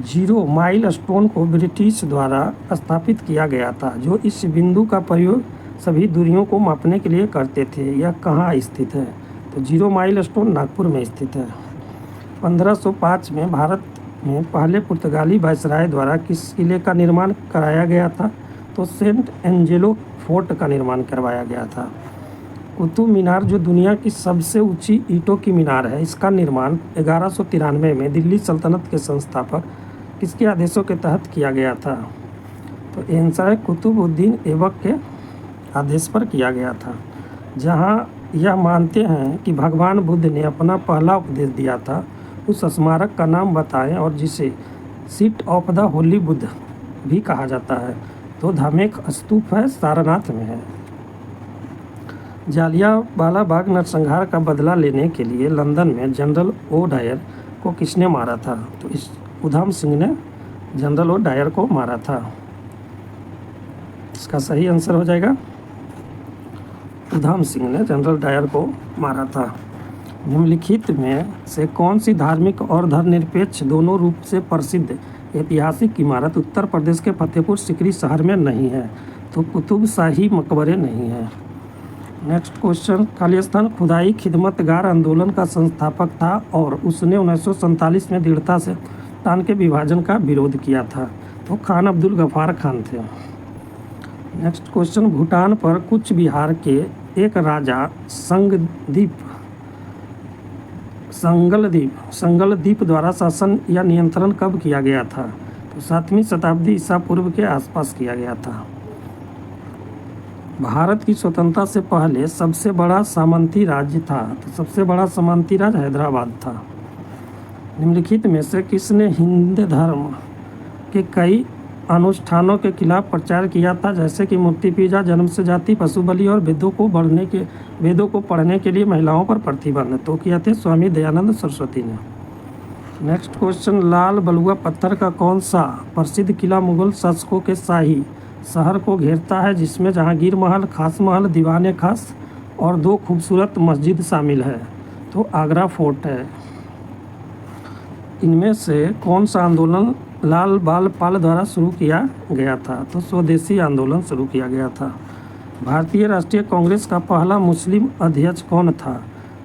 0 माइल स्टोन को ब्रिटिश द्वारा स्थापित किया गया था, जो इस बिंदु का प्रयोग सभी दूरियों को मापने के लिए करते थे। यह कहाँ स्थित है? तो 0 माइल स्टोन नागपुर में स्थित है। 1505 में भारत में पहले पुर्तगाली वायसराय द्वारा किस किले का निर्माण कराया गया था? तो सेंट एंजेलो फोर्ट का निर्माण करवाया गया था। कुतुब मीनार जो दुनिया की सबसे ऊंची ईंटों की मीनार है, इसका निर्माण 1193 में दिल्ली सल्तनत के संस्थापक किसके आदेशों के तहत किया गया था? तो आंसर है कुतुबुद्दीन ऐबक के आदेश पर किया गया था। जहां यह मानते हैं कि भगवान बुद्ध ने अपना पहला उपदेश दिया था, उस स्मारक का नाम बताएं और जिसे seat of the Holi Buddha भी कहा जाता है। तो धामेक स्तूप है, सारनाथ में है। जालियांवाला बाग नरसंहार का बदला लेने के लिए लंदन में जनरल ओ डायर को किसने मारा था? तो इस उधम सिंह ने जनरल ओ डायर को मारा था। इसका सही आंसर हो जाएगा उधम सिंह ने जनरल डायर को मारा था। निम्नलिखित में से कौन सी धार्मिक और धर्मनिरपेक्ष दोनों रूप से प्रसिद्ध ऐतिहासिक इमारत उत्तर प्रदेश के फतेहपुर सीकरी शहर में नहीं है? तो कुतुब शाही मकबरे नहीं है। नेक्स्ट क्वेश्चन, खालिस्तान खुदाई खिदमतगार आंदोलन का संस्थापक था और उसने 1947 में दृढ़ता से तान के विभाजन का विरोध किया था। तो खान अब्दुल गफ्फार खान थे। नेक्स्ट क्वेश्चन, भूटान पर कूच बिहार के एक राजा संगलदीप द्वारा शासन या नियंत्रण कब किया गया था? तो 7वीं शताब्दी ईसा पूर्व के आसपास किया गया था। भारत की स्वतंत्रता से पहले सबसे बड़ा सामंती राज्य था। तो सबसे बड़ा सामंती राज्य हैदराबाद था। निम्नलिखित में से किसने हिंदू धर्म के कई अनुष्ठानों के खिलाफ प्रचार किया था, जैसे कि मूर्ति पूजा, जन्म से जाति, पशु बलि और वेदों को पढ़ने के लिए महिलाओं पर प्रतिबंध तो किया थे स्वामी दयानंद सरस्वती ने। नेक्स्ट क्वेश्चन, लाल बलुआ पत्थर का कौन सा प्रसिद्ध किला मुगल शासकों के शाही शहर को घेरता है, जिसमें जहांगीर महल, खास महल, दीवाने खास और 2 खूबसूरत मस्जिद शामिल है? तो आगरा फोर्ट है। इनमें से कौन सा आंदोलन लाल बाल पाल द्वारा शुरू किया गया था? तो स्वदेशी आंदोलन शुरू किया गया था। भारतीय राष्ट्रीय कांग्रेस का पहला मुस्लिम अध्यक्ष कौन था?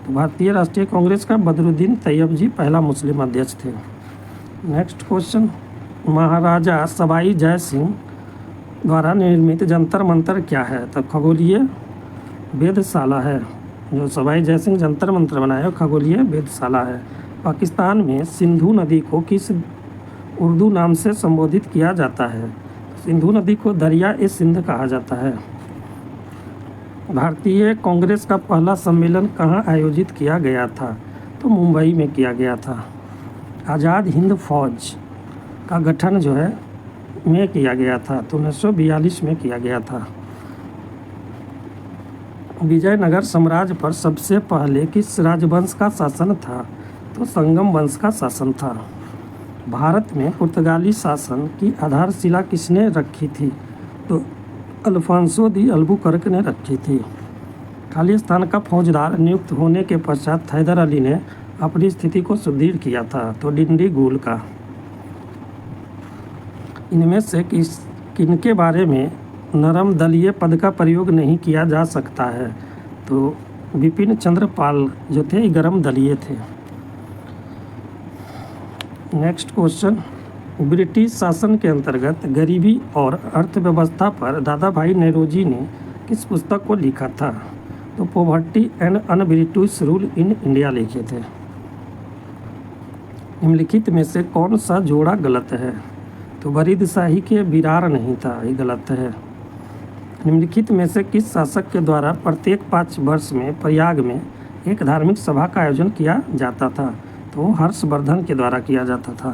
तो भारतीय राष्ट्रीय कांग्रेस का बदरुद्दीन तैयब जी पहला मुस्लिम अध्यक्ष थे। नेक्स्ट क्वेश्चन, महाराजा सवाई जय सिंह द्वारा निर्मित जंतर मंतर क्या है? तो खगोलीय वेधशाला है। जो सवाई जय सिंह जंतर मंतर बनाया है खगोलीय वेधशाला है। पाकिस्तान में सिंधु नदी को किस उर्दू नाम से संबोधित किया जाता है? सिंधु नदी को दरिया ए सिंध कहा जाता है। भारतीय कांग्रेस का पहला सम्मेलन कहाँ आयोजित किया गया था? तो मुंबई में किया गया था। आज़ाद हिंद फौज का गठन जो है में किया गया था, तो 1942 में किया गया था। विजयनगर साम्राज्य पर सबसे पहले किस राजवंश का शासन था? तो संगम वंश का शासन था। भारत में पुर्तगाली शासन की आधारशिला किसने रखी थी? तो अल्फांसो दी अल्बुकर्क ने रखी थी। खालिस्तान का फौजदार नियुक्त होने के पश्चात हैदर अली ने अपनी स्थिति को सुदृढ़ किया था, तो डिंडीगुल का। इनमें से किनके बारे में नरम दलीय पद का प्रयोग नहीं किया जा सकता है? तो बिपिन चंद्र पाल जो थे गरम दलीय थे। नेक्स्ट क्वेश्चन, ब्रिटिश शासन के अंतर्गत गरीबी और अर्थव्यवस्था पर दादा भाई नौरोजी ने किस पुस्तक को लिखा था? तो poverty and un-British rule in India लिखे थे। निम्नलिखित में से कौन सा जोड़ा गलत है? तो वरीद शाही के विरार नहीं था, ये गलत है। निम्नलिखित में से किस शासक के द्वारा प्रत्येक 5 वर्ष में प्रयाग में एक धार्मिक सभा का आयोजन किया जाता था? तो हर्षवर्धन के द्वारा किया जाता था।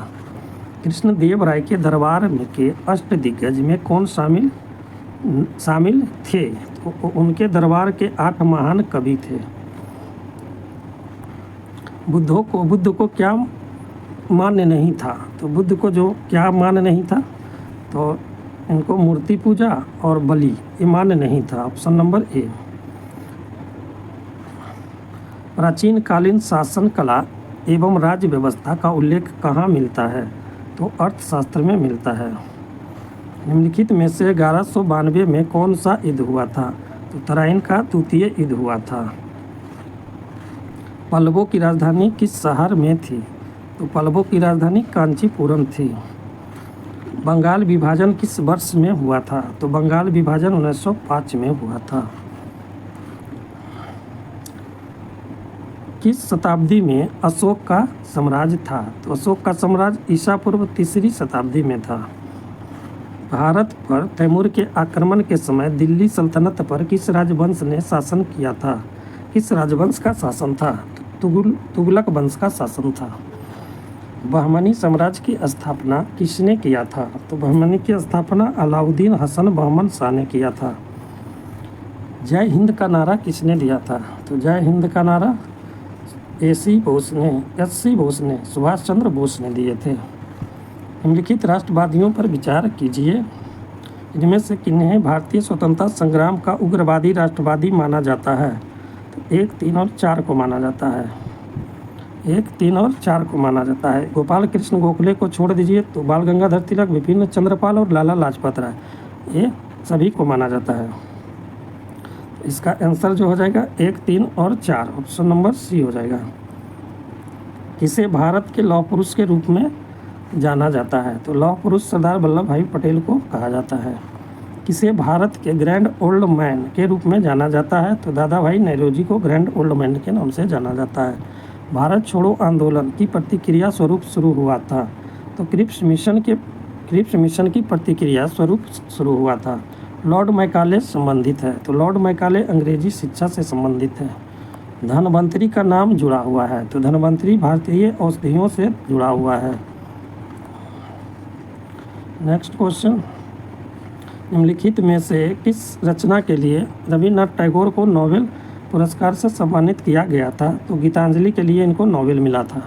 कृष्णदेव राय के दरबार में के अष्टदिग्गज में कौन शामिल थे? तो उनके दरबार के 8 महान कवि थे। बुद्ध को क्या मान्य नहीं था? तो बुद्ध को जो क्या मान्य नहीं था? तो इनको मूर्ति पूजा और बलि ये मान्य नहीं था। ऑप्शन नंबर ए। प्राचीन कालीन शासन कला एवं राज्य व्यवस्था का उल्लेख कहाँ मिलता है? तो अर्थशास्त्र में मिलता है। निम्नलिखित में से 1192 में कौन सा युद्ध हुआ था? तो तराइन का द्वितीय युद्ध हुआ था। पल्लवों की राजधानी किस शहर में थी? तो पल्लवों की राजधानी कांचीपुरम थी। बंगाल विभाजन किस वर्ष में हुआ था? तो बंगाल विभाजन 1905 में हुआ था। किस शताब्दी में अशोक का साम्राज्य था? तो अशोक का साम्राज्य ईसा पूर्व 3री शताब्दी में था। भारत पर तैमूर के आक्रमण के समय दिल्ली सल्तनत पर किस राजवंश ने शासन किया था? किस राजवंश का शासन था? तुगलक वंश का शासन था। बहमनी साम्राज्य की स्थापना किसने किया था? तो बहमनी की स्थापना अलाउद्दीन हसन बहमन शाह ने किया था। जय हिंद का नारा किसने दिया था? तो जय हिंद का नारा एस.सी. बोस ने सुभाष चंद्र बोस ने दिए थे। निम्नलिखित राष्ट्रवादियों पर विचार कीजिए। इनमें से किन्हें भारतीय स्वतंत्रता संग्राम का उग्रवादी राष्ट्रवादी माना जाता है? तो 1, 3 और 4 को माना जाता है। 1, 3 और 4 को माना जाता है। गोपाल कृष्ण गोखले को छोड़ दीजिए तो बाल गंगाधर तिलक, विपिन चंद्रपाल और लाला लाजपत राय ये सभी को माना जाता है। इसका आंसर जो हो जाएगा 1, 3 और 4 ऑप्शन नंबर सी हो जाएगा। किसे भारत के लौह पुरुष के रूप में जाना जाता है? तो लौह पुरुष सरदार वल्लभ भाई पटेल को कहा जाता है। किसे भारत के ग्रैंड ओल्ड मैन के रूप में जाना जाता है? तो दादा भाई नौरोजी को ग्रैंड ओल्ड मैन के नाम से जाना जाता है। भारत छोड़ो आंदोलन की प्रतिक्रिया स्वरूप शुरू हुआ था? तो क्रिप्स मिशन की प्रतिक्रिया स्वरूप शुरू हुआ था। लॉर्ड मैकाले संबंधित है? तो लॉर्ड मैकाले अंग्रेजी शिक्षा से संबंधित है। धनवंतरी का नाम जुड़ा हुआ है? तो धनवंतरी भारतीय औषधियों से जुड़ा हुआ है। नेक्स्ट क्वेश्चन, निम्नलिखित में से किस रचना के लिए रविन्द्रनाथ टैगोर को नोबेल पुरस्कार से सम्मानित किया गया था? तो गीतांजलि के लिए इनको नोबेल मिला था।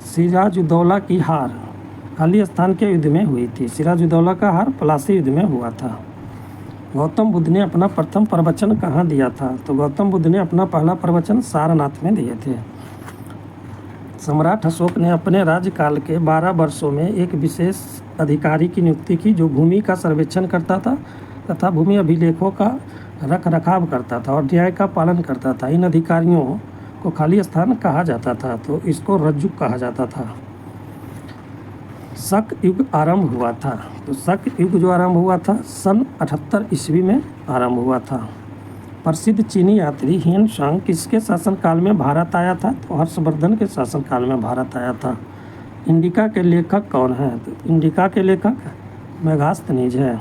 सिराजुद्दौला की हार खालिस्तान के युद्ध में हुई थी। सिराजुद्दौला का हार प्लासी युद्ध में हुआ था। गौतम बुद्ध ने अपना प्रथम प्रवचन कहाँ दिया था? तो गौतम बुद्ध ने अपना पहला प्रवचन सारनाथ में दिए थे। सम्राट अशोक ने अपने राज्यकाल के 12 वर्षों में एक विशेष अधिकारी की नियुक्ति की जो भूमि का सर्वेक्षण करता था तथा भूमि अभिलेखों का रख रखाव करता था और न्याय का पालन करता था। इन अधिकारियों को खालिस्तान कहा जाता था, तो इसको रज्जुक कहा जाता था। शक युग आरंभ हुआ था। तो शक युग जो आरंभ हुआ था सन 78 ईस्वी में आरंभ हुआ था। प्रसिद्ध चीनी यात्री हियन सांग किसके शासनकाल में भारत आया था? तो हर्षवर्धन के शासनकाल में भारत आया था। इंडिका के लेखक कौन हैं? तो इंडिका के लेखक मेगास्थनीज है।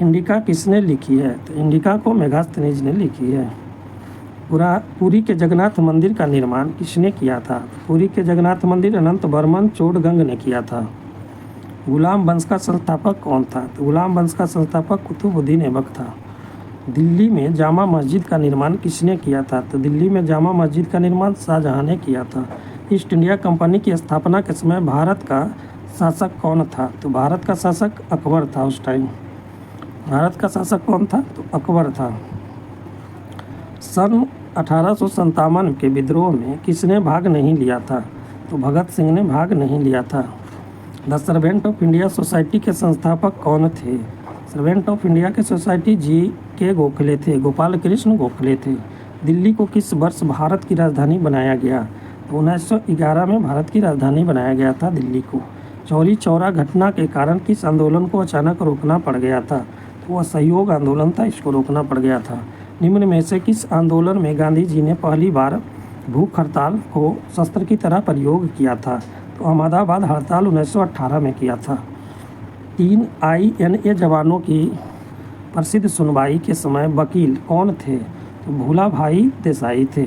इंडिका किसने लिखी है? तो इंडिका को मेगास्थनीज ने लिखी है। पुरी के जगन्नाथ मंदिर का निर्माण किसने किया था? पुरी के जगन्नाथ मंदिर अनंत बर्मन चोडगंग ने किया था। गुलाम वंश का संस्थापक कौन था? तो गुलाम वंश का संस्थापक कुतुबुद्दीन ऐबक था। दिल्ली में जामा मस्जिद का निर्माण किसने किया था? तो दिल्ली में जामा मस्जिद का निर्माण शाहजहां ने किया था। ईस्ट इंडिया कंपनी की स्थापना के समय भारत का शासक कौन था? तो भारत का शासक अकबर था। उस टाइम भारत का शासक कौन था? तो अकबर था। सन 1857 के विद्रोह में किसने भाग नहीं लिया था? तो भगत सिंह ने भाग नहीं लिया था। The servant of India society के संस्थापक कौन थे? सर्वेंट ऑफ इंडिया के सोसाइटी G.K. गोखले थे, गोपाल कृष्ण गोखले थे। दिल्ली को किस वर्ष भारत की राजधानी बनाया गया? तो 1911 में भारत की राजधानी बनाया गया था दिल्ली को। चौरी चौरा घटना के कारण किस आंदोलन को अचानक रोकना पड़ गया था? तो वह असहयोग आंदोलन था, इसको रोकना पड़ गया था। निम्न में से किस आंदोलन में गांधी जी ने पहली बार भूख हड़ताल को शस्त्र की तरह प्रयोग किया था? तो अहमदाबाद हड़ताल 1918 में किया था। 3 INA जवानों की प्रसिद्ध सुनवाई के समय वकील कौन थे? तो भूला भाई देसाई थे।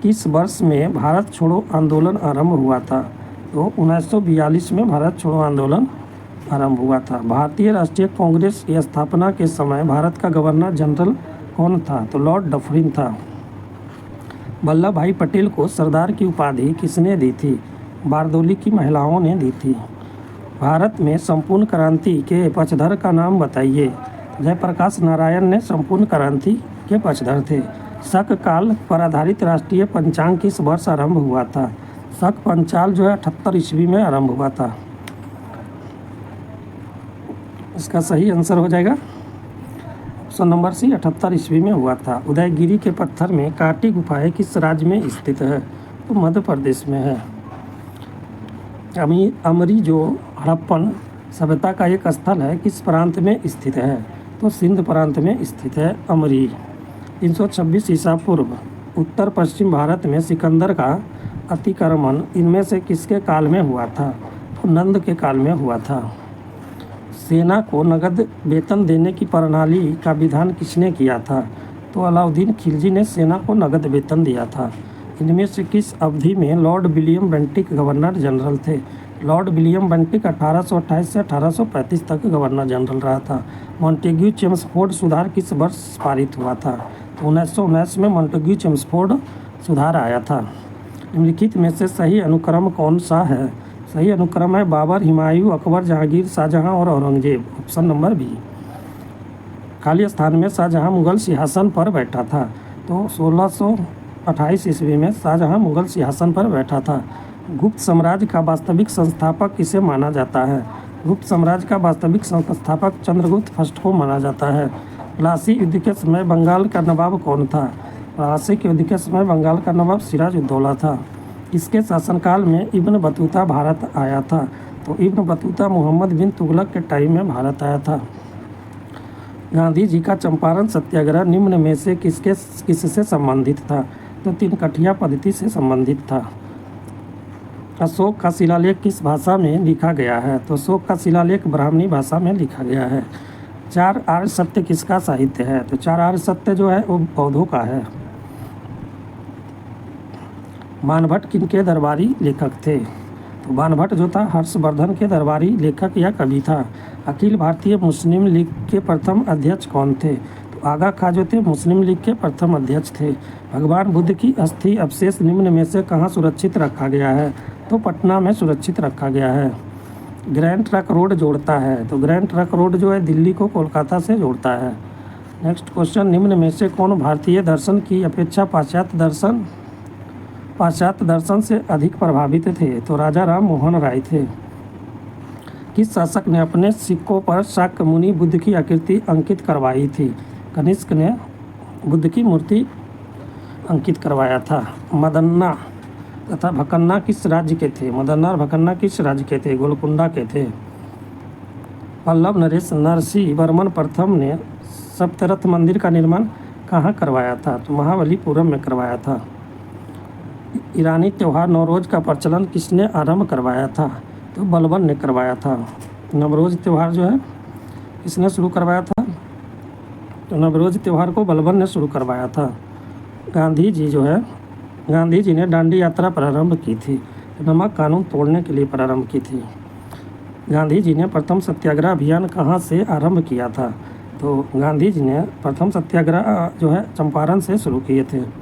किस वर्ष में भारत छोड़ो आंदोलन आरंभ हुआ था? तो 1942 में भारत छोड़ो आंदोलन आरंभ हुआ था। भारतीय राष्ट्रीय कांग्रेस की स्थापना के समय भारत का गवर्नर जनरल कौन था? तो लॉर्ड डफरिन था। वल्लभ भाई पटेल को सरदार की उपाधि किसने दी थी? बारदोली की महिलाओं ने दी थी। भारत में संपूर्ण क्रांति के पक्षधर का नाम बताइए। जयप्रकाश नारायण ने संपूर्ण क्रांति के पक्षधर थे। शक काल पर आधारित राष्ट्रीय पंचांग किस वर्ष आरंभ हुआ था? शक पंचाल जो है 78 ईस्वी में आरंभ हुआ था। इसका सही आंसर हो जाएगा ऑप्शन नंबर सी, 78 ईस्वी में हुआ था। उदयगिरी के पत्थर में काटी गुफाएं किस राज्य में स्थित है? तो मध्य प्रदेश में है। अमरी जो हड़प्पन सभ्यता का एक स्थल है किस प्रांत में स्थित है? तो सिंध प्रांत में स्थित है अमरी। 326 ईसा पूर्व उत्तर पश्चिम भारत में सिकंदर का अतिक्रमण इनमें से किसके काल में हुआ था? तो नंद के काल में हुआ था। सेना को नगद वेतन देने की प्रणाली का विधान किसने किया था? तो अलाउद्दीन खिलजी ने सेना को नगद वेतन दिया था। इनमें से किस अवधि में Lord William Bentinck governor general थे? लॉर्ड विलियम बेंटिक 1828 से 1835 तक गवर्नर जनरल रहा था। मॉन्टेग्यू चेम्सफोर्ड सुधार किस वर्ष पारित हुआ था? तो 1919 में मॉन्टेग्यू चेम्सफोर्ड सुधार आया था। निम्नलिखित में से सही अनुक्रम कौन सा है? सही अनुक्रम है बाबर, हुमायूं, अकबर, जहांगीर, शाहजहां और Aurangzeb. Option number B. Khalistan में शाहजहां मुगल सिंहासन पर बैठा था। तो 1628 ईस्वी में शाहजहां मुगल सिंहासन पर बैठा था। गुप्त साम्राज्य का वास्तविक संस्थापक किसे माना जाता है? गुप्त साम्राज्य का वास्तविक संस्थापक चंद्रगुप्त फर्स्ट को माना जाता है। प्लासी युद्ध के समय बंगाल का नवाब कौन था? प्लासी के युद्ध के समय बंगाल का नवाब सिराजुद्दौला था। इसके शासनकाल में इब्न बतूता भारत आया था। तो इब्न बतूता मोहम्मद बिन तुगलक के टाइम में भारत आया था। गांधी जी का चंपारण सत्याग्रह निम्न में से किससे संबंधित था? तो 3 कठिया पद्धति से संबंधित था। अशोक का शिलालेख किस भाषा में लिखा गया है? तो अशोक का शिलालेख ब्राह्मणी भाषा में लिखा गया है। 4 आर्य सत्य किसका साहित्य है? तो 4 आर्य सत्य जो है वो बौद्धों का है। मानभट्ट किनके दरबारी लेखक थे? तो बाणभट्ट जो था हर्षवर्धन के दरबारी लेखक या कवि था। अखिल भारतीय मुस्लिम लीग के प्रथम अध्यक्ष कौन थे? तो आगा खां जो थे मुस्लिम लीग के प्रथम अध्यक्ष थे। भगवान बुद्ध की अस्थि अवशेष निम्न में से कहाँ सुरक्षित रखा गया है? तो पटना में सुरक्षित रखा गया है। ग्रैंड ट्रंक रोड जोड़ता है? तो ग्रैंड ट्रंक रोड जो है दिल्ली को कोलकाता से जोड़ता है। नेक्स्ट क्वेश्चन, निम्न में से कौन भारतीय दर्शन की अपेक्षा पाश्चात्य दर्शन से अधिक प्रभावित थे? तो राजा राम मोहन राय थे। किस शासक ने अपने सिक्कों पर शाक्य मुनि बुद्ध की आकृति अंकित करवाई थी? कनिष्क ने बुद्ध की मूर्ति अंकित करवाया था। मदन्ना तथा भकन्ना किस राज्य के थे? मदन्ना और भकन्ना किस राज्य के थे? गोलकुंडा के थे। पल्लव नरेश नरसिंह वर्मन प्रथम ने सप्तरथ मंदिर का निर्माण कहाँ करवाया था? तो महाबलीपुरम में करवाया था। ईरानी त्यौहार नवरोज का प्रचलन किसने आरंभ करवाया था? तो बलबन ने करवाया था। नवरोज त्यौहार जो है किसने शुरू करवाया था? तो नवरोज त्यौहार को बलबन ने शुरू करवाया था। गांधी जी ने दांडी यात्रा प्रारंभ की थी। नमक कानून तोड़ने के लिए प्रारंभ की थी। गांधी जी ने प्रथम सत्याग्रह अभियान कहाँ से आरंभ किया था? तो गांधी जी ने प्रथम सत्याग्रह जो है चंपारण से शुरू किए थे।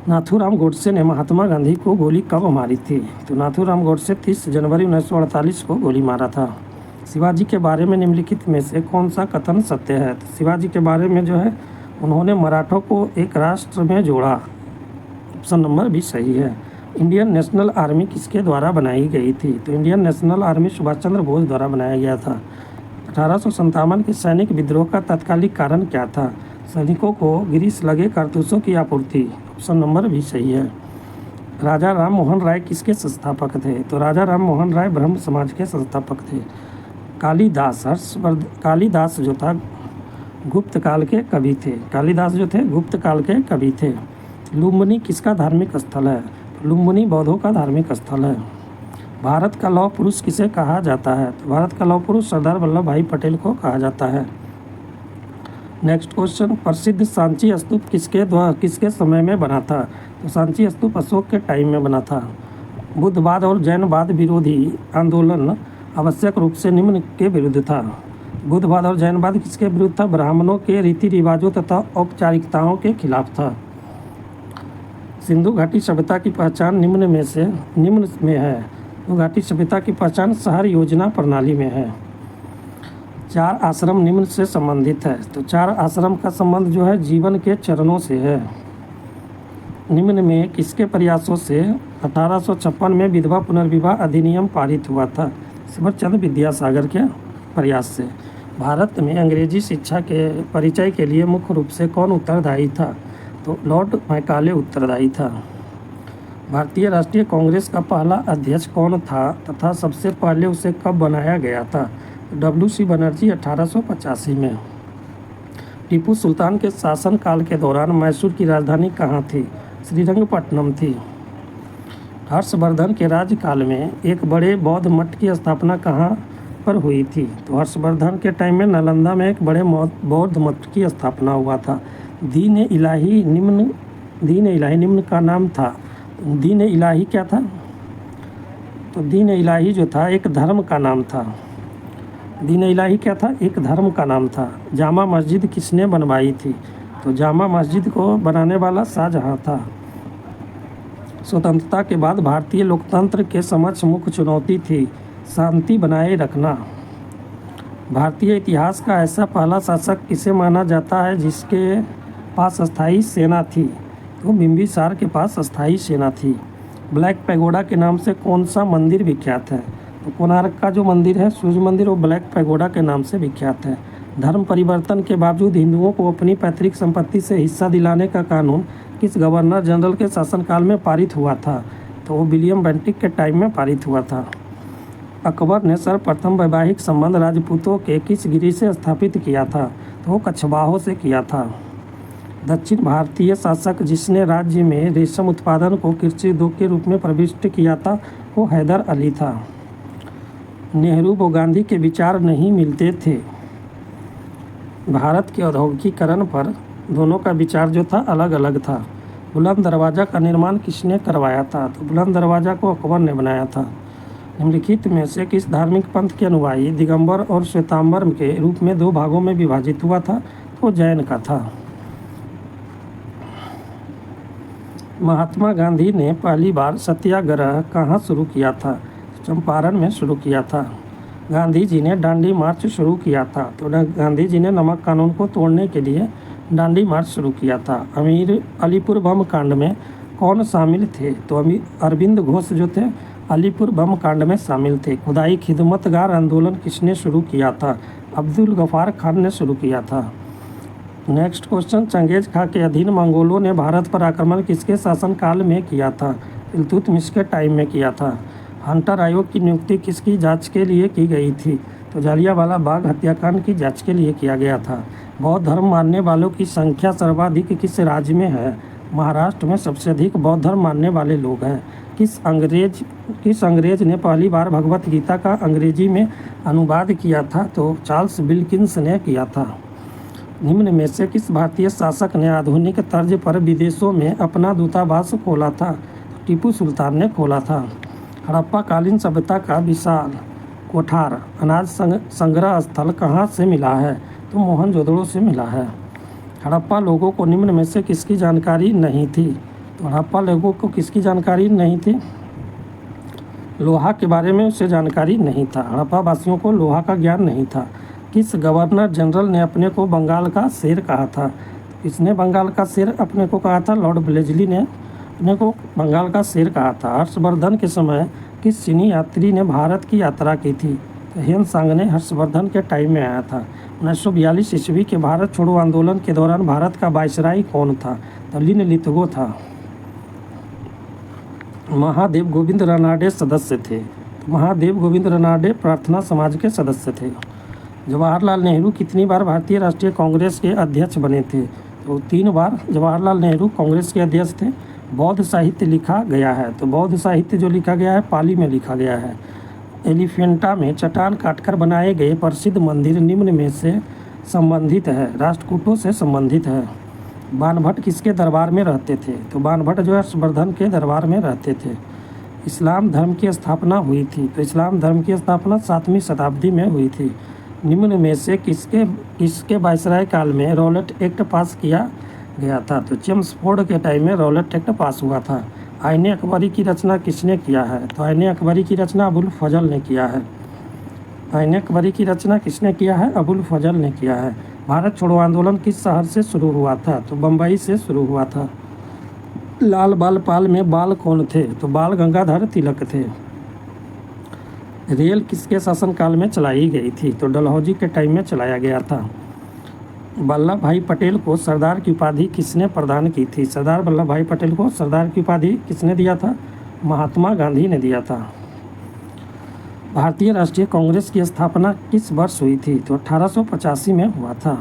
नाथूराम गोडसे ने महात्मा गांधी को गोली कब मारी थी? तो नाथूराम गोडसे 30 जनवरी 1948 को गोली मारा था। शिवाजी के बारे में निम्नलिखित में से कौन सा कथन सत्य है? तो शिवाजी के बारे में जो है उन्होंने मराठों को एक राष्ट्र में जोड़ा। ऑप्शन नंबर भी सही है। इंडियन नेशनल आर्मी किसके द्वारा बनाई गई थी? तो Indian national army Subhash Chandra Bose द्वारा बनाया गया था। 1857 के सैनिक विद्रोह का तत्कालिक कारण क्या था? सैनिकों को ग्रीस लगे कारतूसों की आपूर्ति। ऑप्शन नंबर भी सही है। राजा राम मोहन राय किसके संस्थापक थे? तो राजा राम मोहन राय ब्रह्म समाज के संस्थापक थे। कालिदास जो था गुप्त काल के कवि थे। कालिदास जो थे गुप्त काल के कवि थे। लुम्बिनी किसका धार्मिक स्थल है? लुम्बिनी बौद्धों का धार्मिक स्थल है। भारत का लौह पुरुष किसे कहा जाता है? तो भारत का लौह पुरुष सरदार वल्लभ भाई पटेल को कहा जाता है। नेक्स्ट क्वेश्चन, प्रसिद्ध सांची स्तूप किसके समय में बना था? तो सांची स्तूप अशोक के टाइम में बना था। बुद्धवाद और जैनवाद विरोधी आंदोलन आवश्यक रूप से निम्न के विरुद्ध था। बुद्धवाद और जैनवाद किसके विरुद्ध था? ब्राह्मणों के रीति रिवाजों तथा औपचारिकताओं के खिलाफ था। सिंधु घाटी सभ्यता की पहचान निम्न में है। तो घाटी सभ्यता की पहचान शहर योजना प्रणाली में है। 4 आश्रम निम्न से संबंधित है। तो 4 आश्रम का संबंध जो है जीवन के चरणों से है। निम्न में किसके प्रयासों से 1856 में विधवा पुनर्विवाह अधिनियम पारित हुआ था? ईश्वरचंद्र विद्यासागर के प्रयास से। भारत में अंग्रेजी शिक्षा के परिचय के लिए मुख्य रूप से कौन उत्तरदायी था? तो लॉर्ड मैकाले उत्तरदायी था। भारतीय राष्ट्रीय कांग्रेस का पहला अध्यक्ष कौन था तथा सबसे पहले उसे कब बनाया गया था? WC बनर्जी 1885 में। टीपू सुल्तान के शासनकाल के दौरान मैसूर की राजधानी कहाँ थी? श्रीरंगपट्टनम थी। हर्षवर्धन के राज्यकाल में एक बड़े बौद्ध मठ की स्थापना कहाँ पर हुई थी? तो हर्षवर्धन के टाइम में नालंदा में एक बड़े बौद्ध मठ की स्थापना हुआ था। दीन इलाही निम्न का नाम था। दीन इलाही क्या था? तो दीन इलाही जो था एक धर्म का नाम था। दीन इलाही क्या था? एक धर्म का नाम था। जामा मस्जिद किसने बनवाई थी? तो जामा मस्जिद को बनाने वाला शाहजहां था। स्वतंत्रता के बाद भारतीय लोकतंत्र के समक्ष मुख्य चुनौती थी शांति बनाए रखना। भारतीय इतिहास का ऐसा पहला शासक किसे माना जाता है जिसके पास अस्थायी सेना थी? तो बिंबिसार के पास अस्थायी सेना थी। ब्लैक पैगोडा के नाम से कौन सा मंदिर विख्यात है? तो कोणार्क का जो मंदिर है सूर्य मंदिर, वो ब्लैक पैगोडा के नाम से विख्यात है। धर्म परिवर्तन के बावजूद हिंदुओं को अपनी पैतृक संपत्ति से हिस्सा दिलाने का कानून किस गवर्नर जनरल के शासनकाल में पारित हुआ था? तो वो विलियम बेंटिक के टाइम में पारित हुआ था। अकबर ने सर्वप्रथम वैवाहिक संबंध राजपूतों के किस गिरी से स्थापित किया था? तो वो कछवाहों से किया था। दक्षिण भारतीय शासक जिसने राज्य में रेशम उत्पादन को कृषि उद्योग के रूप में प्रविष्ट किया था वो हैदर अली था। नेहरू व गांधी के विचार नहीं मिलते थे। भारत के औद्योगिकीकरण पर दोनों का विचार जो था अलग अलग था। बुलंद दरवाज़ा का निर्माण किसने करवाया था? तो बुलंद दरवाज़ा को अकबर ने बनाया था। निम्नलिखित में से किस धार्मिक पंथ के अनुयायी दिगंबर और श्वेतांबर के रूप में दो भागों में विभाजित हुआ था? तो जैन का था। महात्मा गांधी ने पहली बार सत्याग्रह कहाँ शुरू किया था? चंपारण में शुरू किया था। गांधी जी ने दांडी मार्च शुरू किया था। तो गांधी जी ने नमक कानून को तोड़ने के लिए दांडी मार्च शुरू किया था। अलीपुर बम कांड में कौन शामिल थे? तो अरविंद घोष जो थे अलीपुर बम कांड में शामिल थे। खुदाई खिदमतगार आंदोलन किसने शुरू किया था? अब्दुल गफ्फार खान ने शुरू किया था। नेक्स्ट क्वेश्चन, चंगेज खां के अधीन मंगोलों ने भारत पर आक्रमण किसके शासनकाल में किया था? इल्तुतमिश के टाइम में किया था। हंटर आयोग की नियुक्ति किसकी जांच के लिए की गई थी? तो जलियांवाला बाग हत्याकांड की जांच के लिए किया गया था। बौद्ध धर्म मानने वालों की संख्या सर्वाधिक किस राज्य में है? महाराष्ट्र में सबसे अधिक बौद्ध धर्म मानने वाले लोग हैं। किस अंग्रेज ने पहली बार भगवत गीता का अंग्रेजी में अनुवाद किया था? तो चार्ल्स विल्किंस ने किया था। निम्न में से किस भारतीय शासक ने आधुनिक तर्ज पर विदेशों में अपना दूतावास खोला था? टीपू सुल्तान ने खोला था। हड़प्पा कालीन सभ्यता का विशाल कोठार अनाज संग्रह स्थल कहाँ से मिला है? तो मोहनजोदड़ो से मिला है। हड़प्पा लोगों को निम्न में से किसकी जानकारी नहीं थी? तो हड़प्पा लोगों को किसकी जानकारी नहीं थी? लोहा के बारे में उसे जानकारी नहीं था। हड़प्पा वासियों को लोहा का ज्ञान नहीं था। किस गवर्नर जनरल ने अपने को बंगाल का शेर कहा था? किसने बंगाल का शेर अपने को कहा था? लॉर्ड ब्लेजली ने अपने को बंगाल का शेर कहा था। हर्षवर्धन के समय किस चीनी यात्री ने भारत की यात्रा की थी? तो हेनसांग ने हर्षवर्धन के टाइम में आया था। 1942 ईस्वी के भारत छोड़ो आंदोलन के दौरान भारत का वायसराय कौन था? तो लिनलिथगो था। महादेव गोविंद रनाडे सदस्य थे। तो महादेव गोविंद रनाडे प्रार्थना समाज के सदस्य थे। जवाहरलाल नेहरू कितनी बार भारतीय राष्ट्रीय कांग्रेस के अध्यक्ष बने थे? तो 3 बार जवाहरलाल नेहरू कांग्रेस के अध्यक्ष थे। बौद्ध साहित्य लिखा गया है। तो बौद्ध साहित्य जो लिखा गया है पाली में लिखा गया है। एलिफेंटा में चट्टान काटकर बनाए गए प्रसिद्ध मंदिर निम्न में से संबंधित है? राष्ट्रकूटों से संबंधित है। बाणभट्ट किसके दरबार में रहते थे? तो बाणभट्ट जो है हर्षवर्धन के दरबार में रहते थे। इस्लाम धर्म की स्थापना हुई थी। तो इस्लाम धर्म की स्थापना 7वीं शताब्दी में हुई थी। निम्न में से किसके वायसराय काल में रॉलेट एक्ट पास किया गया था? तो चेम्सफोर्ड के टाइम में रॉलेट एक्ट पास हुआ था। आईने अकबरी की रचना किसने किया है? तो आईने अकबरी की रचना अबुल फजल ने किया है। आईने अकबरी की रचना किसने किया है? अबुल फजल ने किया है। भारत छोड़ो आंदोलन किस शहर से शुरू हुआ था? तो बम्बई से शुरू हुआ था। लाल बाल पाल में बाल कौन थे? तो बाल गंगाधर तिलक थे। रेल किसके शासनकाल में चलाई गई थी? तो डलहौजी के टाइम में चलाया गया था। वल्लभ भाई पटेल को सरदार की उपाधि किसने प्रदान की थी? सरदार वल्लभ भाई पटेल को सरदार की उपाधि किसने दिया था? महात्मा गांधी ने दिया था। भारतीय राष्ट्रीय कांग्रेस की स्थापना किस वर्ष हुई थी? तो 1885 में हुआ था।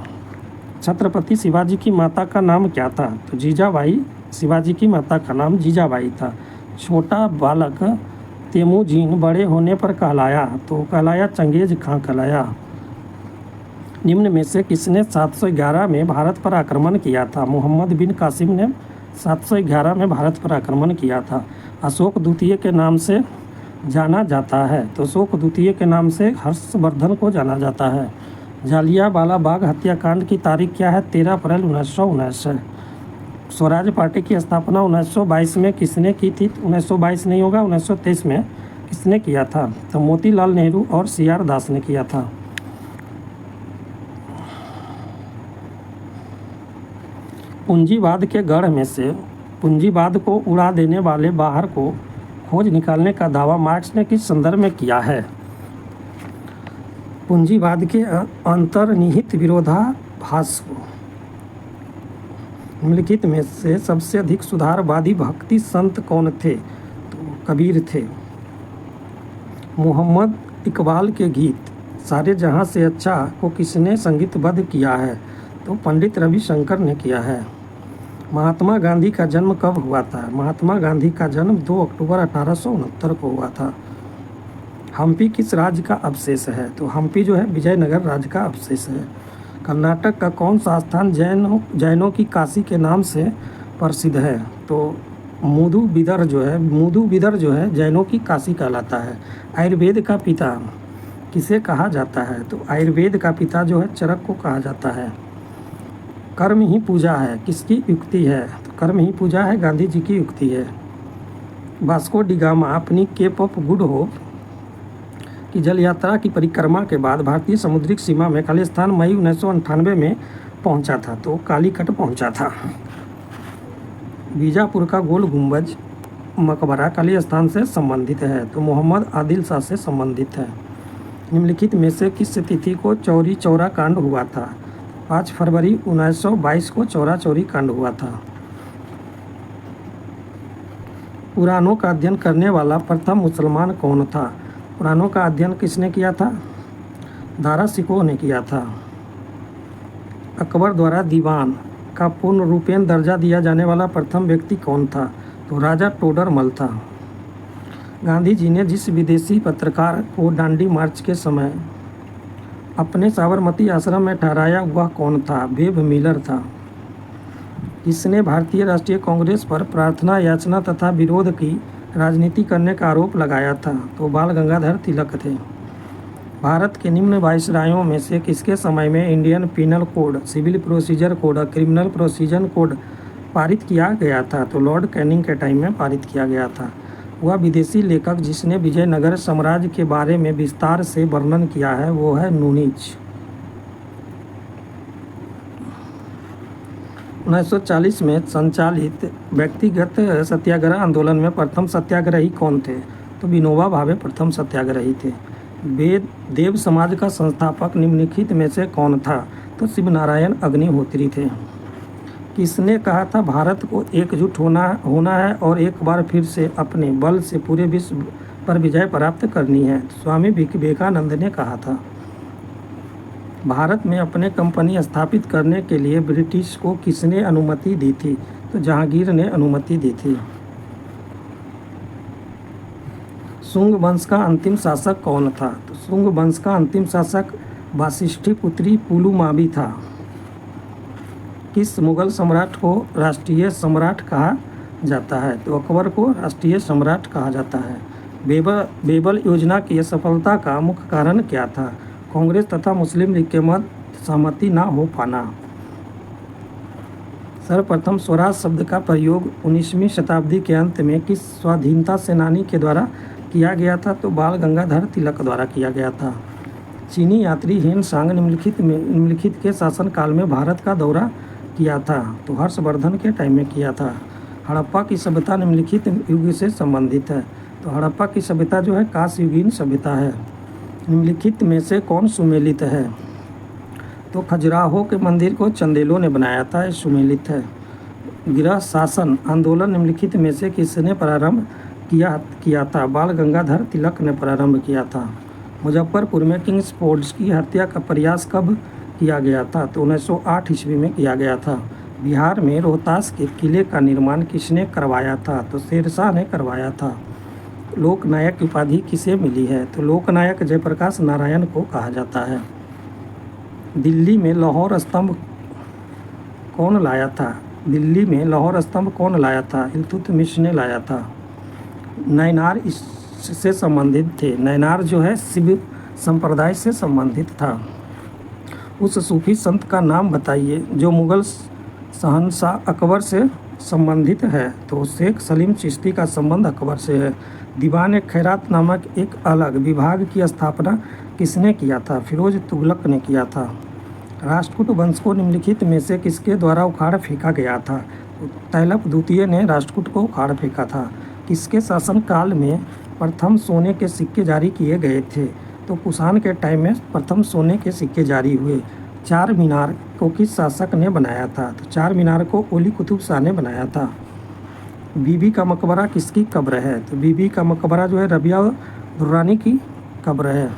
छत्रपति शिवाजी की माता का नाम क्या था? तो जीजाबाई। शिवाजी की माता का नाम जीजाबाई था। छोटा बालक तेमुजीन बड़े होने पर कहलाया? तो कहलाया चंगेज खां कहलाया। निम्न में से किसने 711 में भारत पर आक्रमण किया था? मोहम्मद बिन कासिम ने 711 में भारत पर आक्रमण किया था। अशोक द्वितीय के नाम से जाना जाता है? तो अशोक द्वितीय के नाम से हर्षवर्धन को जाना जाता है। जलियांवाला बाग हत्याकांड की तारीख क्या है? 13 अप्रैल 1919 है। स्वराज पार्टी की स्थापना 1922 में किसने की थी? 1922 नहीं होगा, 1923 में किसने किया था? तो मोतीलाल नेहरू और CR दास ने किया था। पूंजीवाद के गढ़ में से पूंजीवाद को उड़ा देने वाले बाहर को खोज निकालने का दावा मार्क्स ने किस संदर्भ में किया है? पूंजीवाद के अंतर्निहित विरोधाभास को। निम्नलिखित में से सबसे अधिक सुधारवादी भक्ति संत कौन थे? तो कबीर थे। मोहम्मद इकबाल के गीत सारे जहां से अच्छा को किसने संगीतबद्ध किया है? तो पंडित रविशंकर ने किया है। महात्मा गांधी का जन्म कब हुआ था? महात्मा गांधी का जन्म 2 अक्टूबर 1869 को हुआ था। हम्पी किस राज्य का अवशेष है? तो हम्पी जो है विजयनगर राज्य का अवशेष है। कर्नाटक का कौन सा स्थान जैनों की काशी के नाम से प्रसिद्ध है? तो मूदु बिदर जो है जैनों की काशी कहलाता है। आयुर्वेद का पिता किसे कहा जाता है? तो आयुर्वेद का पिता जो है चरक को कहा जाता है। कर्म ही पूजा है किसकी युक्ति है? तो कर्म ही पूजा है गांधी जी की युक्ति है। वास्को डी गामा अपनी केप ऑफ गुड होप की जल यात्रा की परिक्रमा के बाद भारतीय समुद्री सीमा में खालिस्तान मई 1998 में पहुंचा था। तो कालीकट पहुंचा था। बीजापुर का गोल गुंबज मकबरा खालिस्तान से संबंधित है। तो मोहम्मद आदिल शाह से संबंधित है। निम्नलिखित में से किस तिथि को चौरी चौरा कांड हुआ था? 5 फरवरी 1922 को चौरा चौरी कांड हुआ था। पुराणों का अध्ययन करने वाला प्रथम मुसलमान कौन था? पुराणों का अध्ययन किसने किया था? दारा शिकोह ने किया था। अकबर द्वारा दीवान का पूर्ण रूपेण दर्जा दिया जाने वाला प्रथम व्यक्ति कौन था? तो राजा टोडरमल था। गांधी जी ने जिस विदेशी पत्रकार को दांडी मार्च के समय अपने साबरमती आश्रम में ठहराया वह कौन था? बेब मिलर था। इसने भारतीय राष्ट्रीय कांग्रेस पर प्रार्थना याचना तथा विरोध की राजनीति करने का आरोप लगाया था? तो बाल गंगाधर तिलक थे। भारत के निम्न वायसरायों में से किसके समय में Indian penal code, civil procedure code और क्रिमिनल प्रोसीजर कोड पारित किया गया था? तो लॉर्ड कैनिंग के टाइम में पारित किया गया था। वह विदेशी लेखक जिसने विजयनगर साम्राज्य के बारे में विस्तार से वर्णन किया है वो है नूनिच। 1940 में संचालित व्यक्तिगत सत्याग्रह आंदोलन में प्रथम सत्याग्रही कौन थे? तो विनोबा भावे प्रथम सत्याग्रही थे। देव समाज का संस्थापक निम्नलिखित में से कौन था? तो शिवनारायण अग्निहोत्री थे। किसने कहा था भारत को एकजुट होना है और एक बार फिर से अपने बल से पूरे विश्व पर विजय प्राप्त करनी है? स्वामी विवेकानंद ने कहा था। भारत में अपने कंपनी स्थापित करने के लिए ब्रिटिश को किसने अनुमति दी थी? तो जहांगीर ने अनुमति दी थी। शुंग वंश का अंतिम शासक कौन था? तो शुंग वंश का अंतिम शासक वाशिष्ठी पुत्री पुलुमावी था। किस मुगल सम्राट को राष्ट्रीय सम्राट कहा जाता है? तो अकबर को राष्ट्रीय सम्राट कहा जाता है। बेबल योजना की सफलता का मुख्य कारण क्या था? कांग्रेस तथा मुस्लिम लीग के मध्य सहमति न हो पाना। सर्वप्रथम स्वराज शब्द का प्रयोग 19वीं शताब्दी के अंत में किस स्वाधीनता सेनानी के द्वारा किया गया था? तो बाल गंगाधर तिलक द्वारा किया गया था। चीनी यात्री हेन सांग निम्नलिखित के शासनकाल में भारत का दौरा किया था? तो हर्षवर्धन के टाइम में किया था। हड़प्पा की सभ्यता निम्नलिखित युग से संबंधित है? तो हड़प्पा की सभ्यता जो है कांस्य युगीन सभ्यता है। निम्नलिखित में से कौन सुमेलित है? तो खजुराहो के मंदिर को चंदेलों ने बनाया था, ये सुमेलित है। गृह शासन आंदोलन निम्नलिखित में से किसने प्रारंभ किया था? बाल गंगाधर तिलक ने प्रारंभ किया था। मुजफ्फरपुर में किंग्स फोर्ड्स की हत्या का प्रयास कब किया गया था? तो 1908 ईस्वी में किया गया था। बिहार में रोहतास के किले का निर्माण किसने करवाया था? तो शेरशाह ने करवाया था। लोकनायक उपाधि किसे मिली है? तो लोकनायक जयप्रकाश नारायण को कहा जाता है। दिल्ली में लाहौर स्तंभ कौन लाया था? दिल्ली में लाहौर स्तंभ कौन लाया था? इल्तुतमिश ने लाया था। नैनार इससे संबंधित थे। नैनार जो है शिव संप्रदाय से संबंधित था। उस सूफी संत का नाम बताइए जो मुगल शहंशाह अकबर से संबंधित है? तो शेख सलीम चिश्ती का संबंध अकबर से है। दीवान खैरात नामक एक अलग विभाग की स्थापना किसने किया था? फिरोज तुगलक ने किया था। राष्ट्रकूट वंश को निम्नलिखित में से किसके द्वारा उखाड़ फेंका गया था? तैलप द्वितीय ने राष्ट्रकूट को उखाड़ फेंका था। किसके शासनकाल में प्रथम सोने के सिक्के जारी किए गए थे? तो कुषाण के टाइम में प्रथम सोने के सिक्के जारी हुए। चार मीनार को किस शासक ने बनाया था? तो चार मीनार को ओली कुतुब शाह ने बनाया था। बीबी का मकबरा किसकी कब्र है? तो बीबी का मकबरा जो है रबिया दुर्रानी की कब्र है।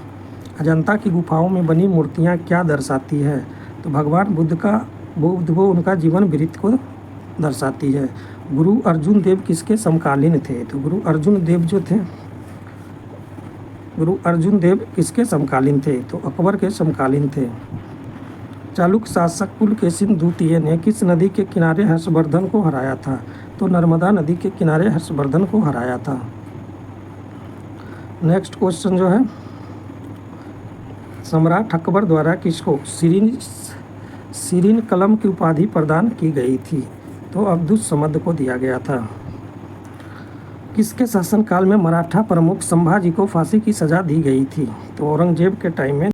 अजंता की गुफाओं में बनी मूर्तियाँ क्या दर्शाती है? तो भगवान बुद्ध को उनका जीवन वृत्त को दर्शाती है। गुरु अर्जुन देव किसके समकालीन थे? तो गुरु अर्जुन देव किसके समकालीन थे? तो अकबर के समकालीन थे। चालुक्य शासक पुलकेशिन द्वितीय ने किस नदी के किनारे हर्षवर्धन को हराया था? तो नर्मदा नदी के किनारे हर्षवर्धन को हराया था। नेक्स्ट क्वेश्चन जो है, सम्राट अकबर द्वारा किसको सीरीन कलम की उपाधि प्रदान की गई थी? तो अब्दुस समद को दिया गया था। किसके शासनकाल में मराठा प्रमुख संभाजी को फांसी की सजा दी गई थी? तो औरंगजेब के टाइम में